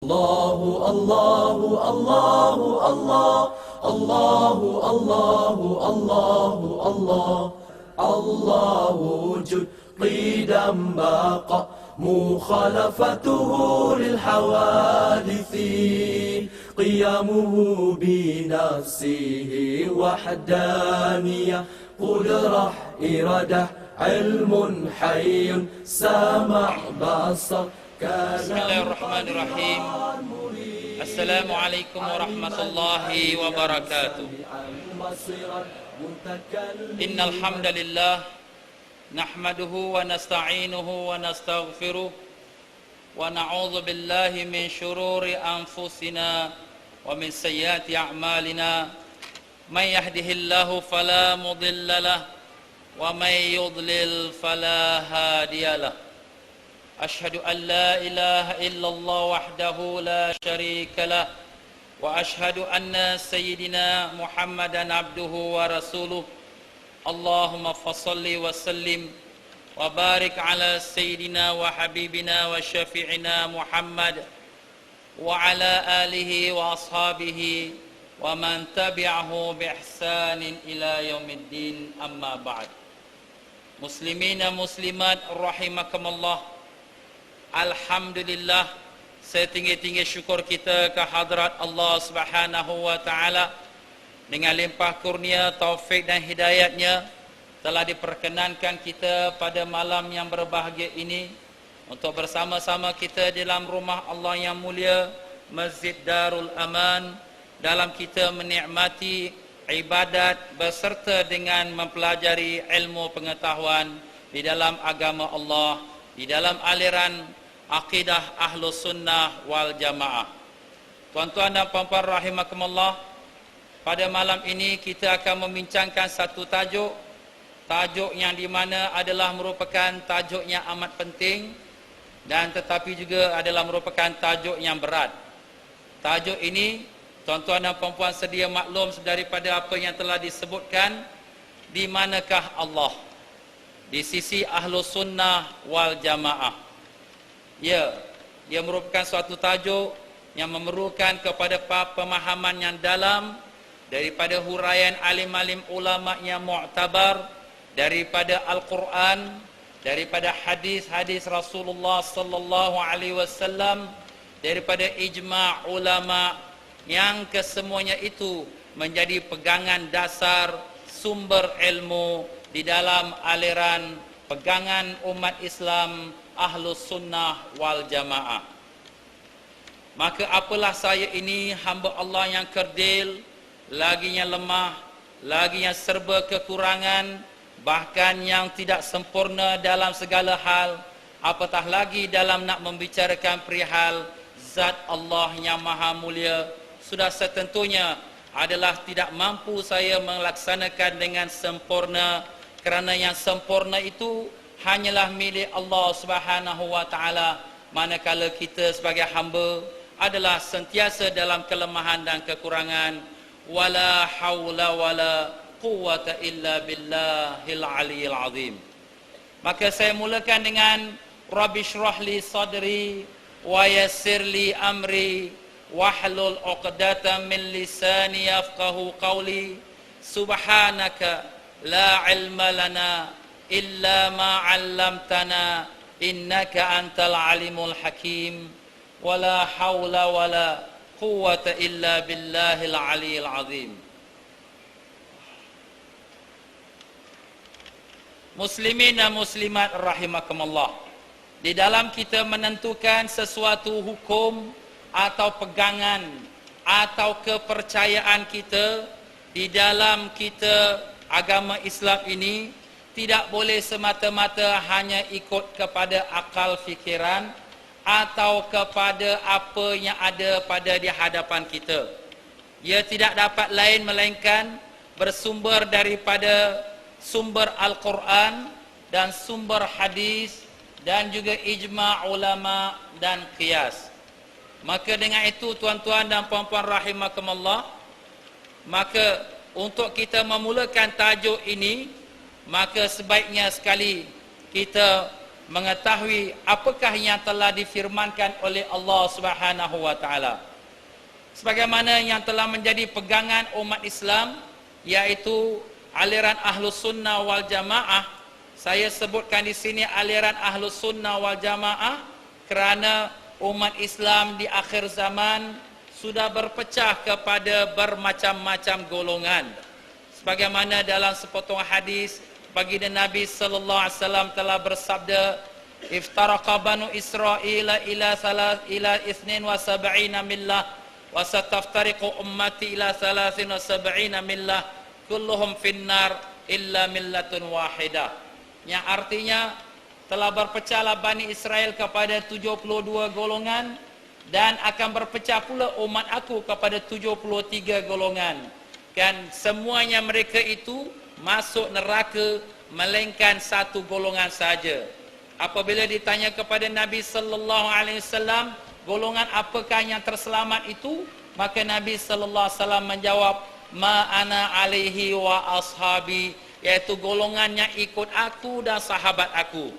الله وجود قدم بقى مخالفته للحوادث قيامه بنفسه وحدانية قدرة إرادة علم حي سمع بصر. بسم الله الرحمن الرحيم. السلام عليكم ورحمة الله وبركاته. إن الحمد لله نحمده ونستعينه ونستغفره ونعوذ بالله من شرور أنفسنا ومن سيئات أعمالنا من يهده الله فلا مضل له ومن يضلل فلا هادي له. أشهد أن لا إله إلا الله وحده لا شريك له وأشهد أن سيدنا محمدا عبده ورسوله. اللهم فصل وسلم وبارك على سيدنا وحبيبنا وشفيعنا محمد وعلى آله وأصحابه ومن تبعه بإحسان إلى يوم الدين. أما بعد. Muslimin dan muslimat rahimakumullah. Alhamdulillah, setinggi-tinggi syukur kita ke hadrat Allah Subhanahu wa taala. Dengan limpah kurnia, taufik dan hidayatnya telah diperkenankan kita pada malam yang berbahagia ini untuk bersama-sama kita di dalam rumah Allah yang mulia, Masjid Darul Aman, dalam kita menikmati ibadat beserta dengan mempelajari ilmu pengetahuan di dalam agama Allah, di dalam aliran akidah Ahlus Sunnah wal Jamaah. Tuan-tuan dan puan-puan rahimakumullah, pada malam ini kita akan membincangkan satu tajuk yang di mana adalah merupakan tajuk yang amat penting dan tetapi juga adalah merupakan tajuk yang berat. Tajuk ini, tuan-tuan dan puan-puan sedia maklum daripada apa yang telah disebutkan, di manakah Allah di sisi Ahlus Sunnah wal Jamaah. Ya, dia merupakan suatu tajuk yang memerlukan kepada pemahaman yang dalam daripada huraian alim-alim ulama yang mu'tabar, daripada Al-Quran, daripada hadis-hadis Rasulullah sallallahu alaihi wasallam, daripada ijma' ulama, yang kesemuanya itu menjadi pegangan dasar sumber ilmu di dalam aliran pegangan umat Islam Ahlus Sunnah wal Jamaah. Maka apalah saya ini, hamba Allah yang kerdil, laginya lemah, laginya serba kekurangan, bahkan yang tidak sempurna dalam segala hal, apatah lagi dalam nak membicarakan perihal zat Allah yang maha mulia. Sudah setentunya adalah tidak mampu saya melaksanakan dengan sempurna, kerana yang sempurna itu hanyalah milik Allah Subhanahu wa taala, manakala kita sebagai hamba adalah sentiasa dalam kelemahan dan kekurangan. Wala haula wala quwwata illa billahil aliyyil azim. Maka saya mulakan dengan Rabbi shrah li sadri wa yassir li amri wahlul 'uqdatam min lisani yafqahu qawli. Subhanaka la ilma lana illa ma 'allamtana innaka antal alimul hakim. Wala haula wala quwwata illa billahil aliyyil azim. Muslimin dan muslimat rahimakumullah, di dalam kita menentukan sesuatu hukum atau pegangan atau kepercayaan kita di dalam kita agama Islam ini, tidak boleh semata-mata hanya ikut kepada akal fikiran atau kepada apa yang ada pada di hadapan kita. Ia tidak dapat lain melainkan bersumber daripada sumber Al-Quran dan sumber hadis dan juga ijma' ulama dan qiyas. Maka dengan itu, tuan-tuan dan puan-puan rahimakumullah, maka untuk kita memulakan tajuk ini, maka sebaiknya sekali kita mengetahui apakah yang telah difirmankan oleh Allah Subhanahu wa taala. Sebagaimana yang telah menjadi pegangan umat Islam, yaitu aliran Ahlus Sunnah wal Jamaah. Saya sebutkan di sini aliran Ahlus Sunnah wal Jamaah kerana umat Islam di akhir zaman sudah berpecah kepada bermacam-macam golongan. Sebagaimana dalam sepotong hadis baginda Nabi sallallahu alaihi wasallam telah bersabda, "Iftaraqa banu Israila ila 72 millah wa sataftariqu ummati ila 73 millah kulluhum finnar illa millatun wahidah." Yang artinya telah berpecahlah Bani Israel kepada 72 golongan dan akan berpecah pula umat aku kepada 73 golongan. Dan semuanya mereka itu masuk neraka melainkan satu golongan saja. Apabila ditanya kepada Nabi sallallahu alaihi wasallam, golongan apakah yang terselamat itu? Maka Nabi sallallahu alaihi wasallam menjawab, "Ma ana alaihi wa ashabi," yaitu golongan yang ikut aku dan sahabat aku.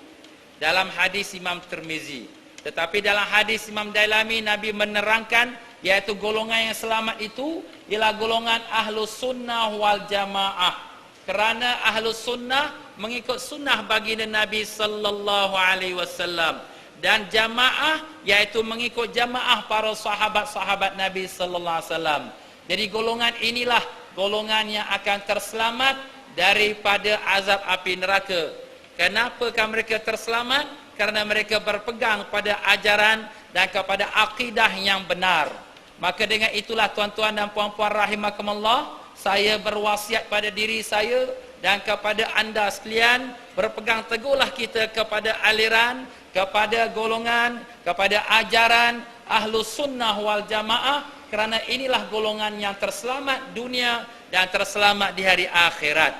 Dalam hadis Imam Tirmizi. Tetapi dalam hadis Imam Dailami, Nabi menerangkan yaitu golongan yang selamat itu ialah golongan Ahlus Sunnah wal Jamaah. Kerana Ahlus Sunnah mengikut sunnah baginda Nabi sallallahu alaihi wasallam, dan Jamaah yaitu mengikut jamaah para sahabat-sahabat Nabi sallallahu alaihi wasallam. Jadi golongan inilah golongan yang akan terselamat daripada azab api neraka. Kenapakah mereka terselamat? Karena mereka berpegang pada ajaran dan kepada akidah yang benar. Maka dengan itulah tuan-tuan dan puan-puan rahimakumullah, saya berwasiat pada diri saya dan kepada anda sekalian, berpegang teguhlah kita kepada aliran, kepada golongan, kepada ajaran Ahlus Sunnah wal Jamaah, kerana inilah golongan yang terselamat dunia dan terselamat di hari akhirat.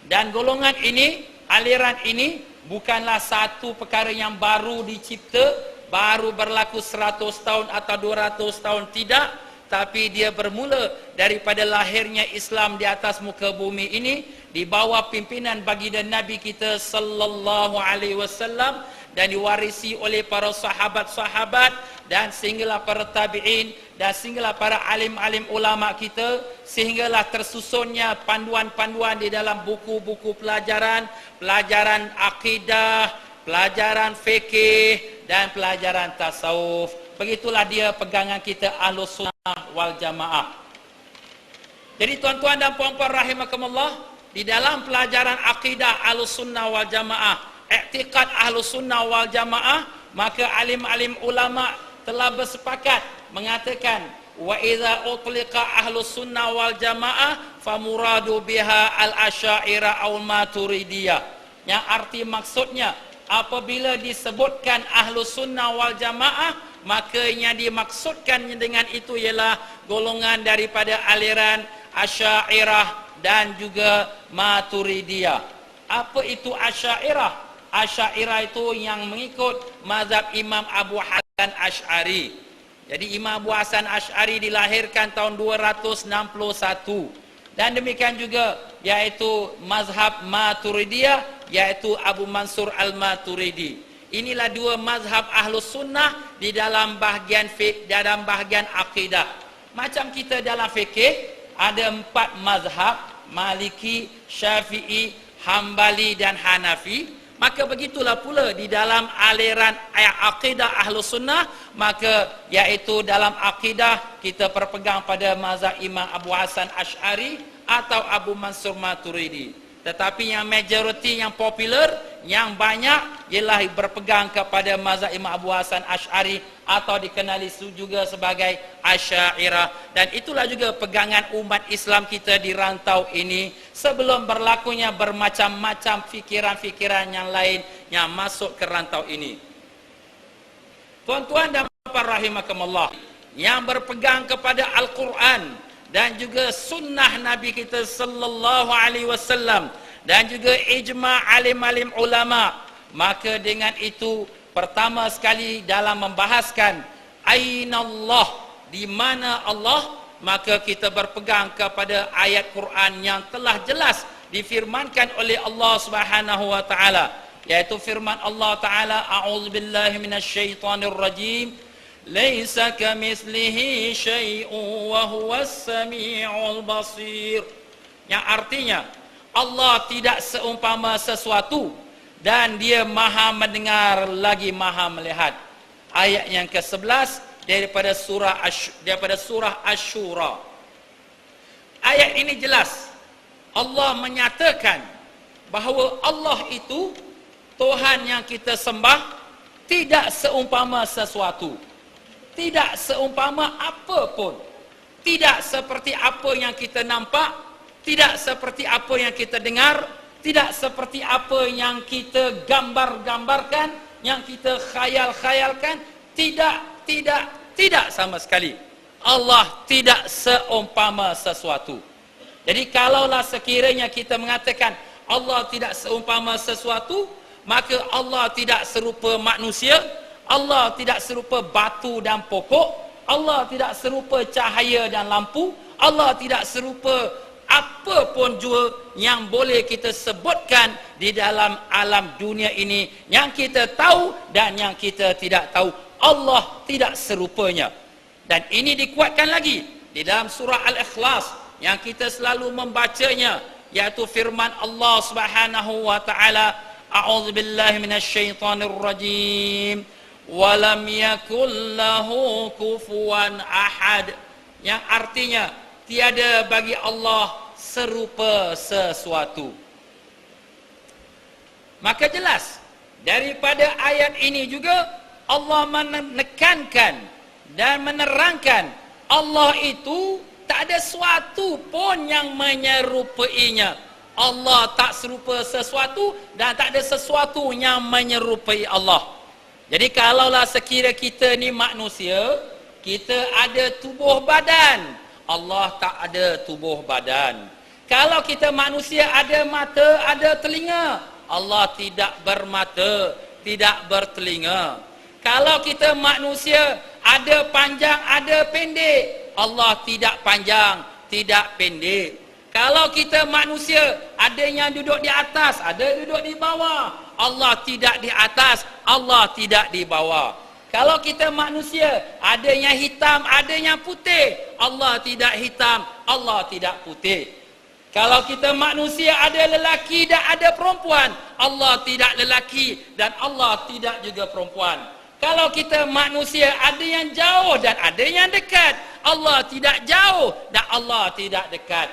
Dan golongan ini, aliran ini bukanlah satu perkara yang baru dicipta, baru berlaku 100 tahun atau 200 tahun, tidak. Tapi dia bermula daripada lahirnya Islam di atas muka bumi ini, di bawah pimpinan baginda Nabi kita sallallahu alaihi wasallam, dan diwarisi oleh para sahabat-sahabat, dan sehinggalah para tabi'in, dan sehinggalah para alim-alim ulama kita, sehinggalah tersusunnya panduan-panduan di dalam buku-buku pelajaran, pelajaran akidah, pelajaran fikih, dan pelajaran tasawuf. Begitulah dia pegangan kita Ahlus Sunnah wal Jamaah. Jadi tuan-tuan dan puan-puan rahimakumullah, di dalam pelajaran akidah Ahlus Sunnah wal Jamaah, i'tiqad Ahlus Sunnah wal Jamaah, maka alim-alim ulama telah bersepakat mengatakan, wa idza utliqa Ahlus Sunnah wal Jamaah famuradu biha al-asy'ariyah aw maturidiyah. Yang arti maksudnya, apabila disebutkan Ahlus Sunnah wal Jamaah, maka yang dimaksudkan dengan itu ialah golongan daripada aliran Asy'ariyah dan juga Maturidiyah. Apa itu Asy'ariyah? Asy'ariyah itu yang mengikut mazhab Imam Abu Hasan Asy'ari. Jadi Imam Abu Hasan Asy'ari dilahirkan tahun 261. Dan demikian juga yaitu mazhab Maturidiyah, yaitu Abu Mansur Al-Maturidi. Inilah dua mazhab Ahlus Sunnah di dalam bahagian fiqh, dalam bahagian akidah. Macam kita dalam fikih ada 4 mazhab, Maliki, Syafi'i, Hambali dan Hanafi. Maka begitulah pula di dalam aliran akidah Ahlus Sunnah, maka yaitu dalam akidah kita berpegang pada mazhab Imam Abu Hasan Asy'ari atau Abu Mansur Maturidi. Tetapi yang majoriti, yang popular, yang banyak ialah berpegang kepada mazhab Imam Abu Hasan Asy'ari atau dikenali juga sebagai Asy'ariyah. Dan itulah juga pegangan umat Islam kita di rantau ini sebelum berlakunya bermacam-macam fikiran-fikiran yang lain yang masuk ke rantau ini. Tuan-tuan dan puan-puan rahimakumullah, yang berpegang kepada Al-Quran dan juga sunnah Nabi kita sallallahu alaihi wasallam dan juga ijma' alim-alim ulama, maka dengan itu pertama sekali dalam membahaskan ainallah, di mana Allah, maka kita berpegang kepada ayat Quran yang telah jelas difirmankan oleh Allah Subhanahu wa taala, yaitu firman Allah Ta'ala, a'udzubillahi minasyaitonir rajim, laisa kamitslihi syai'un wa huwas samiul basir. Yang artinya Allah tidak seumpama sesuatu dan dia maha mendengar lagi maha melihat. Ayat yang ke-11 daripada surah Asy-Syura. Ayat ini jelas Allah menyatakan bahawa Allah itu Tuhan yang kita sembah tidak seumpama sesuatu, tidak seumpama apa pun, tidak seperti apa yang kita nampak, tidak seperti apa yang kita dengar, tidak seperti apa yang kita gambar-gambarkan, yang kita khayal-khayalkan. Tidak sama sekali. Allah tidak seumpama sesuatu. Jadi kalaulah sekiranya kita mengatakan Allah tidak seumpama sesuatu, maka Allah tidak serupa manusia, Allah tidak serupa batu dan pokok, Allah tidak serupa cahaya dan lampu, Allah tidak serupa apa pun jua yang boleh kita sebutkan di dalam alam dunia ini, yang kita tahu dan yang kita tidak tahu. Allah tidak serupanya. Dan ini dikuatkan lagi di dalam surah Al-Ikhlas yang kita selalu membacanya, yaitu firman Allah Subhanahu wa taala, a'udzubillahi minasyaitonir rajim, wa lam yakul lahu kufuwan ahad, yang artinya tiada bagi Allah serupa sesuatu. Maka jelas daripada ayat ini juga Allah menekankan dan menerangkan Allah itu tak ada sesuatu pun yang menyerupainya. Allah tak serupa sesuatu dan tak ada sesuatu yang menyerupai Allah. Jadi kalaulah sekira kita ni manusia, kita ada tubuh badan, Allah tak ada tubuh badan. Kalau kita manusia ada mata, ada telinga, Allah tidak bermata, tidak bertelinga. Kalau kita manusia ada panjang, ada pendek, Allah tidak panjang, tidak pendek. Kalau kita manusia ada yang duduk di atas, ada duduk di bawah, Allah tidak di atas, Allah tidak di bawah. Kalau kita manusia ada yang hitam, ada yang putih, Allah tidak hitam, Allah tidak putih. Kalau kita manusia ada lelaki dan ada perempuan, Allah tidak lelaki dan Allah tidak juga perempuan. Kalau kita manusia ada yang jauh dan ada yang dekat, Allah tidak jauh dan Allah tidak dekat.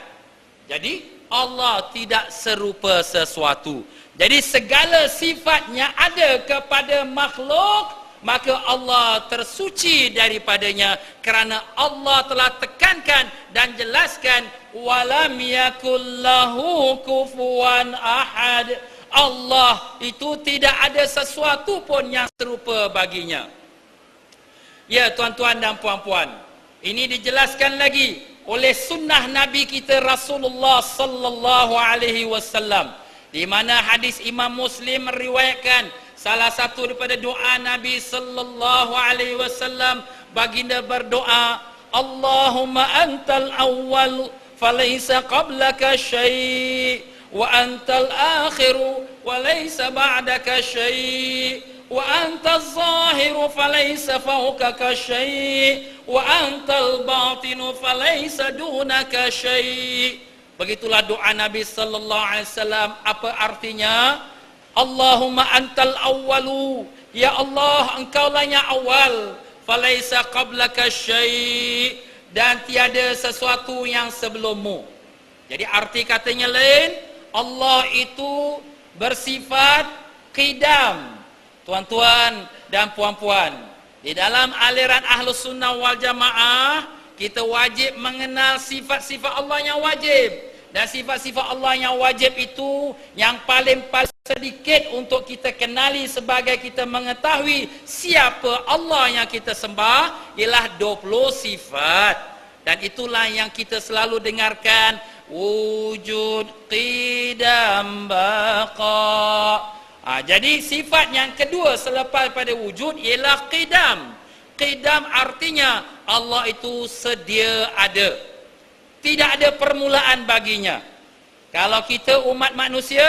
Jadi Allah tidak serupa sesuatu. Jadi segala sifatnya ada kepada makhluk, maka Allah tersuci daripadanya, kerana Allah telah tekankan dan jelaskan, walam yakul lahu kufuwan ahad. Allah itu tidak ada sesuatu pun yang serupa baginya. Ya tuan-tuan dan puan-puan, ini dijelaskan lagi oleh sunnah Nabi kita Rasulullah sallallahu alaihi wasallam, di mana hadis Imam Muslim meriwayatkan salah satu daripada doa Nabi sallallahu alaihi wasallam, baginda berdoa, Allahumma antal awwal falaysa qablaka syai' wa antal akhiru wa laysa ba'daka syai' wa antal zahiru falaysa fawqaka syai' wa antal batinu falaysa dunaka syai'. Begitulah doa Nabi sallallahu alaihi wasallam. Apa artinya? Allahumma antal awwalu, ya Allah engkaulah yang awal, falaysa qablaka syai', dan tiada sesuatu yang sebelummu. Jadi arti katanya lain, Allah itu bersifat qidam. Tuan-tuan dan puan-puan, di dalam aliran Ahlus Sunnah wal Jamaah, kita wajib mengenal sifat-sifat Allah yang wajib. Dan sifat-sifat Allah yang wajib itu, yang paling sedikit untuk kita kenali sebagai kita mengetahui siapa Allah yang kita sembah, ialah 20 sifat. Dan itulah yang kita selalu dengarkan, wujud, qidam, baqa. Jadi sifat yang kedua selepas pada wujud ialah qidam. Qidam artinya Allah itu sedia ada, tidak ada permulaan baginya. Kalau kita umat manusia,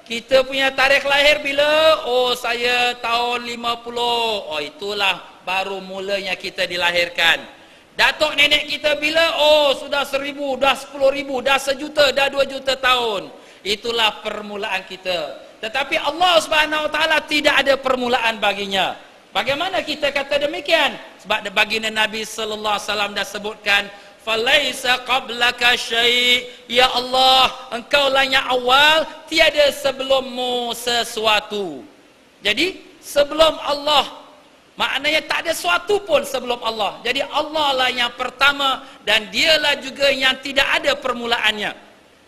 kita punya tarikh lahir bila? Oh, saya tahun 50. Oh, itulah baru mulanya kita dilahirkan. Datuk nenek kita bila? Oh, sudah 1000, dah 10,000, dah 1 juta, dah 2 juta tahun. Itulah permulaan kita. Tetapi Allah Subhanahu Wa Taala tidak ada permulaan baginya. Bagaimana kita kata demikian? Sebab baginda Nabi sallallahu alaihi wasallam dah sebutkan, falaisa qablaka syai', ya Allah, engkau lah yang awal, tiada sebelummu sesuatu. Jadi sebelum Allah, maknanya tak ada sesuatu pun sebelum Allah. Jadi Allah lah yang pertama dan dialah juga yang tidak ada permulaannya.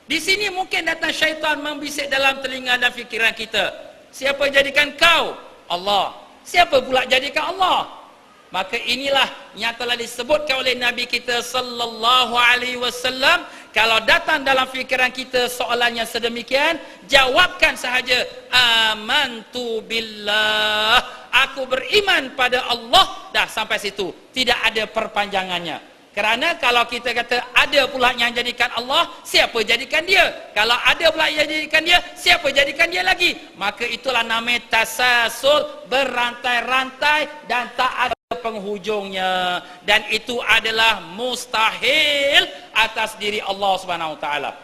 Di sini mungkin datang syaitan membisik dalam telinga dan fikiran kita. Siapa jadikan kau? Allah. Siapa pula jadikan Allah? Maka inilah yang telah disebutkan oleh Nabi kita sallallahu alaihi wasallam. Kalau datang dalam fikiran kita soalannya sedemikian, jawabkan sahaja, amantu billah, aku beriman pada Allah. Dah sampai situ, tidak ada perpanjangannya. Kerana kalau kita kata ada pula yang jadikan Allah, siapa jadikan dia? Kalau ada pula yang jadikan dia, siapa jadikan dia lagi? Maka itulah namanya tasasul, berantai-rantai dan tak ada penghujungnya, dan itu adalah mustahil atas diri Allah Subhanahu Wa Taala.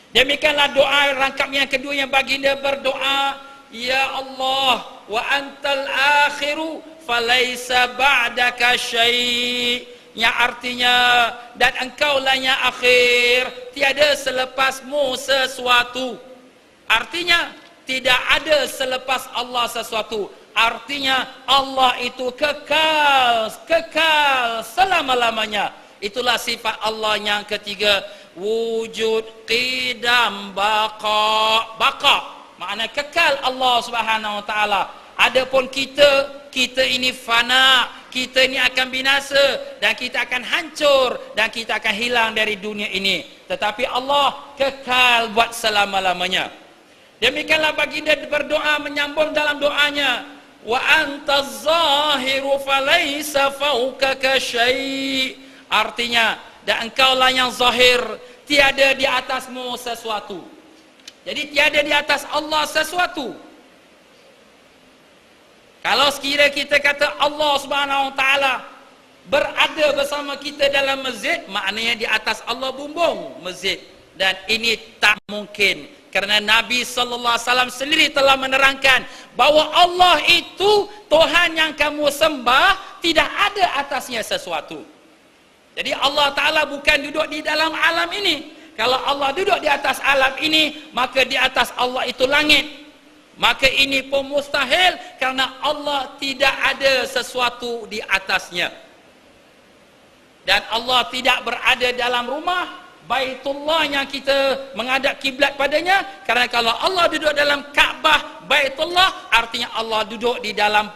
Demikianlah doa rangkap yang kedua yang baginda berdoa, ya Allah, wa antal akhiru falaisa ba'daka syai', yang artinya dan engkaulah yang akhir, tiada selepasmu sesuatu. Artinya tidak ada selepas Allah sesuatu. Artinya Allah itu kekal selama-lamanya. Itulah sifat Allah yang ketiga, wujud, qidam, baqa. Makna kekal Allah Subhanahu Wa Taala. Adapun kita ini fana, kita ini akan binasa dan kita akan hancur dan kita akan hilang dari dunia ini. Tetapi Allah kekal buat selama-lamanya. Demikianlah baginda berdoa menyambung dalam doanya, wa antaz zahiru falaisa fawqaka syai'. Artinya, dan engkaulah yang zahir, tiada di atasmu sesuatu. Jadi tiada di atas Allah sesuatu. Kalau sekiranya kita kata Allah Subhanahu Wa Taala berada bersama kita dalam masjid, maknanya di atas Allah bumbung masjid, dan ini tak mungkin. Kerana Nabi sallallahu alaihi wasallam sendiri telah menerangkan bahawa Allah itu Tuhan yang kamu sembah, tidak ada atasnya sesuatu. Jadi Allah Taala bukan duduk di dalam alam ini. Kalau Allah duduk di atas alam ini, maka di atas Allah itu langit. Maka ini pun mustahil kerana Allah tidak ada sesuatu di atasnya. Dan Allah tidak berada dalam rumah Baitullah yang kita menghadap kiblat padanya. Kerana kalau Allah duduk dalam Kaabah Baitullah, artinya Allah duduk di dalam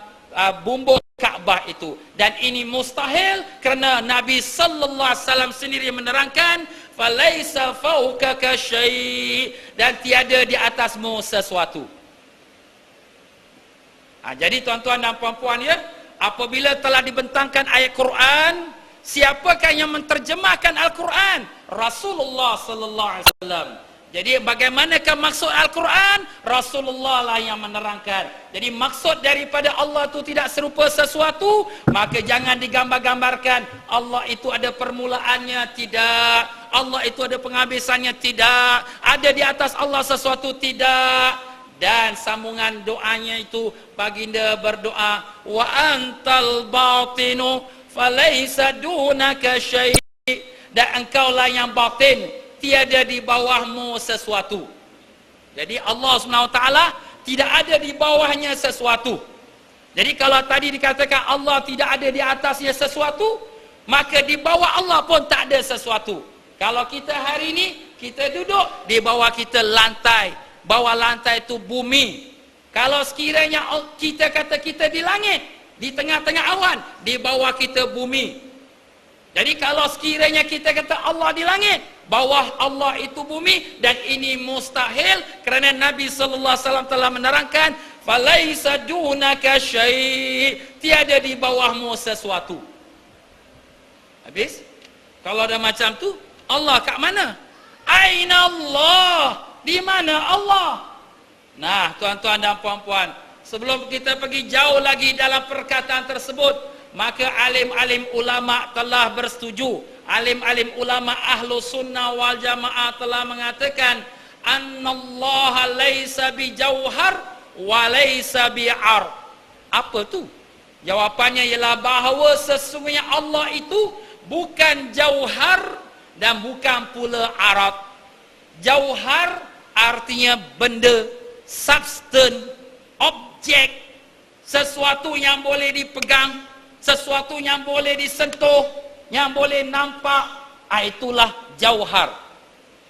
bumbung Kaabah itu. Dan ini mustahil kerana Nabi sallallahu alaihi wasallam sendiri menerangkan, falaisa fawqaka syai', dan tiada di atasmu sesuatu. Jadi tuan-tuan dan puan-puan ya, apabila telah dibentangkan ayat Quran, siapakah yang menterjemahkan Al-Quran? Rasulullah sallallahu alaihi wasallam. Jadi bagaimanakah maksud Al-Quran? Rasulullah lah yang menerangkan. Jadi maksud daripada Allah itu tidak serupa sesuatu, maka jangan digambar-gambarkan Allah itu ada permulaannya, tidak. Allah itu ada penghabisannya, tidak. Ada di atas Allah sesuatu, tidak. Dan sambungan doanya itu baginda berdoa, wa antal batinu falaisa dunaka syai', dan engkaulah yang batin, tiada di bawahmu sesuatu. Jadi Allah SWT tidak ada di bawahnya sesuatu. Jadi kalau tadi dikatakan Allah tidak ada di atasnya sesuatu, maka di bawah Allah pun tak ada sesuatu. Kalau kita hari ini, kita duduk, di bawah kita lantai, bawah lantai itu bumi. Kalau sekiranya kita kata kita di langit, di tengah-tengah awan, di bawah kita bumi. Jadi kalau sekiranya kita kata Allah di langit, bawah Allah itu bumi, dan ini mustahil kerana Nabi sallallahu alaihi wasallam telah menerangkan, falaisa dunaka syai', tiada di bawahmu sesuatu. Habis? Kalau ada macam tu, Allah kat mana? Aina Allah? Di mana Allah? Nah, tuan-tuan dan puan-puan, sebelum kita pergi jauh lagi dalam perkataan tersebut, maka alim-alim ulama telah bersetuju. Alim-alim ulama ahlu sunnah wal jamaah telah mengatakan annallaha laisa bijauhar wa laisa bi'ar. Apa tu? Jawapannya ialah bahawa sesungguhnya Allah itu bukan jauhar dan bukan pula arat. Jauhar artinya benda, substance, objek, sesuatu yang boleh dipegang, sesuatu yang boleh disentuh, yang boleh nampak, itulah jauhar.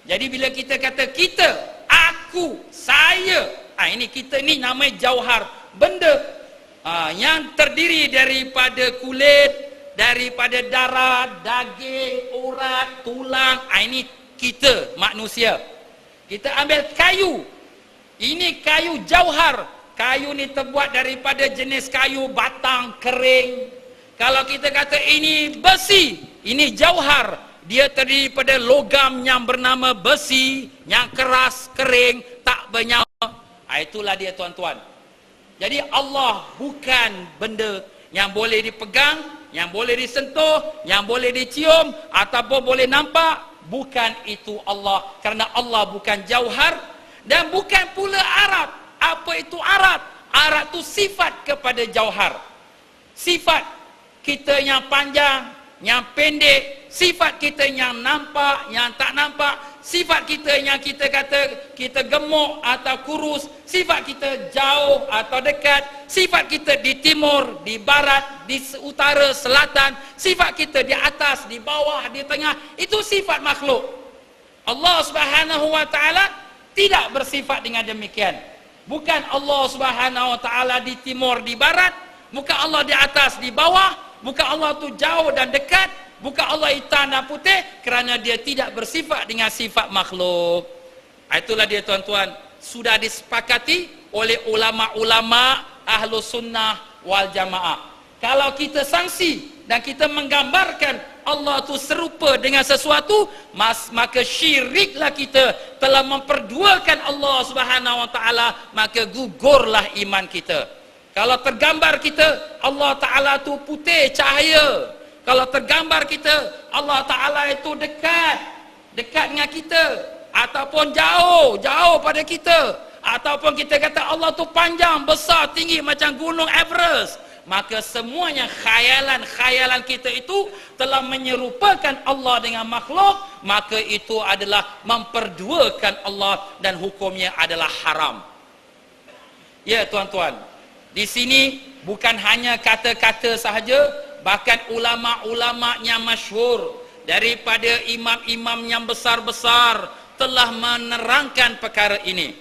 Jadi bila kita kata kita, aku, saya, ini kita ni namanya jauhar, benda yang terdiri daripada kulit, daripada darah, daging, urat, tulang. Ini kita manusia. Kita ambil kayu, ini kayu jauhar. Kayu ni terbuat daripada jenis kayu batang kering. Kalau kita kata ini besi, ini jauhar, dia terdiri pada logam yang bernama besi, yang keras, kering, tak bernyawa. Itulah dia tuan-tuan. Jadi Allah bukan benda yang boleh dipegang, yang boleh disentuh, yang boleh dicium ataupun boleh nampak. Bukan itu Allah, kerana Allah bukan jauhar dan bukan pula arat. Apa itu arat? Arat itu sifat kepada jauhar. Sifat kita yang panjang, yang pendek, sifat kita yang nampak, yang tak nampak, sifat kita yang kita kata kita gemuk atau kurus, sifat kita jauh atau dekat, sifat kita di timur, di barat, di utara, selatan, sifat kita di atas, di bawah, di tengah, itu sifat makhluk. Allah Subhanahu wa taala tidak bersifat dengan demikian. Bukan Allah Subhanahu wa taala di timur, di barat, bukan Allah di atas, di bawah, bukan Allah tu jauh dan dekat, bukan Allah hitam dan putih, kerana dia tidak bersifat dengan sifat makhluk. Itulah dia tuan-tuan, sudah disepakati oleh ulama-ulama ahlu sunnah wal jamaah. Kalau kita sangsi dan kita menggambarkan Allah tu serupa dengan sesuatu, maka syiriklah kita telah memperduakan Allah Subhanahu wa taala, maka gugurlah iman kita. Kalau tergambar kita Allah taala tu putih cahaya, kalau tergambar kita Allah taala itu dekat dengan kita, ataupun jauh pada kita, ataupun kita kata Allah tu panjang, besar, tinggi macam gunung Everest, maka semuanya khayalan kita itu telah menyerupakan Allah dengan makhluk, maka itu adalah memperduakan Allah dan hukumnya adalah haram. Ya tuan-tuan, di sini bukan hanya kata-kata sahaja, bahkan ulama-ulama yang masyhur daripada imam-imam yang besar-besar telah menerangkan perkara ini.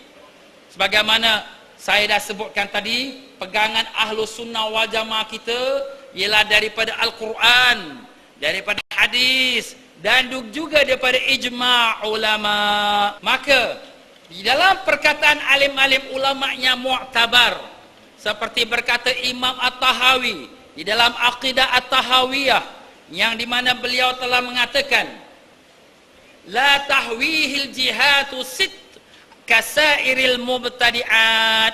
Sebagaimana saya dah sebutkan tadi, pegangan ahlu sunnah wal jamaah kita ialah daripada Al-Quran, daripada hadis, dan juga daripada ijma' ulama. Maka di dalam perkataan alim-alim ulama yang mu'tabar, seperti berkata Imam At-Tahawi di dalam Aqidah At-Tahawiyah, yang di mana beliau telah mengatakan la tahwihil jihatu sit kasairil mubtadi'at.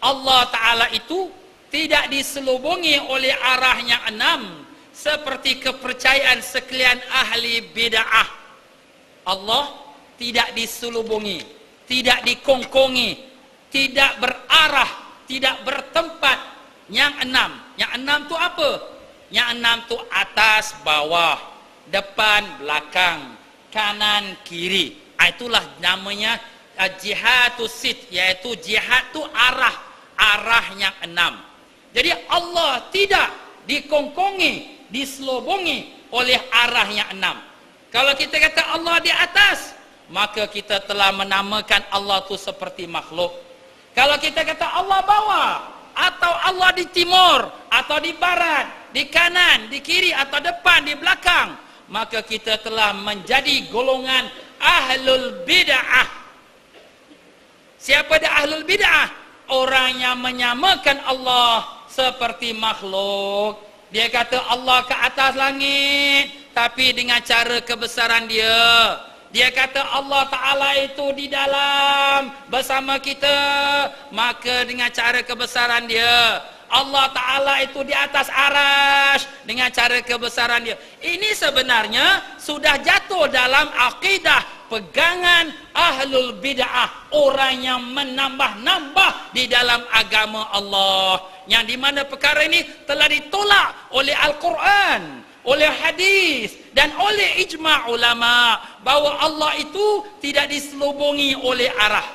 Allah Ta'ala itu tidak diselubungi oleh arah yang enam seperti kepercayaan sekalian ahli bid'ah. Allah tidak diselubungi, tidak dikongkongi, tidak berarah, tidak bertempat. Yang enam, yang enam tu apa? Yang enam tu atas, bawah, depan, belakang, kanan, kiri. Itulah namanya jihatus sit, iaitu jihad tu arah yang enam. Jadi Allah tidak dikongkongi, diselubungi oleh arah yang enam. Kalau kita kata Allah di atas, maka kita telah menamakan Allah tu seperti makhluk. Kalau kita kata Allah bawah, atau Allah di timur, atau di barat, di kanan, di kiri, atau depan, di belakang, maka kita telah menjadi golongan ahlul bid'ah. Siapa dia ahlul bid'ah? Orang yang menyamakan Allah seperti makhluk. Dia kata Allah ke atas langit, tapi dengan cara kebesaran dia. dia kata Allah Ta'ala itu di dalam bersama kita, maka dengan cara kebesaran dia, Allah Ta'ala itu di atas arash dengan cara kebesaran dia. Ini sebenarnya sudah jatuh dalam akidah pegangan ahlul bid'ah, orang yang menambah-nambah di dalam agama Allah, yang di mana perkara ini telah ditolak oleh Al-Quran, oleh hadis dan oleh ijma' ulama, bahawa Allah itu tidak diselubungi oleh arah.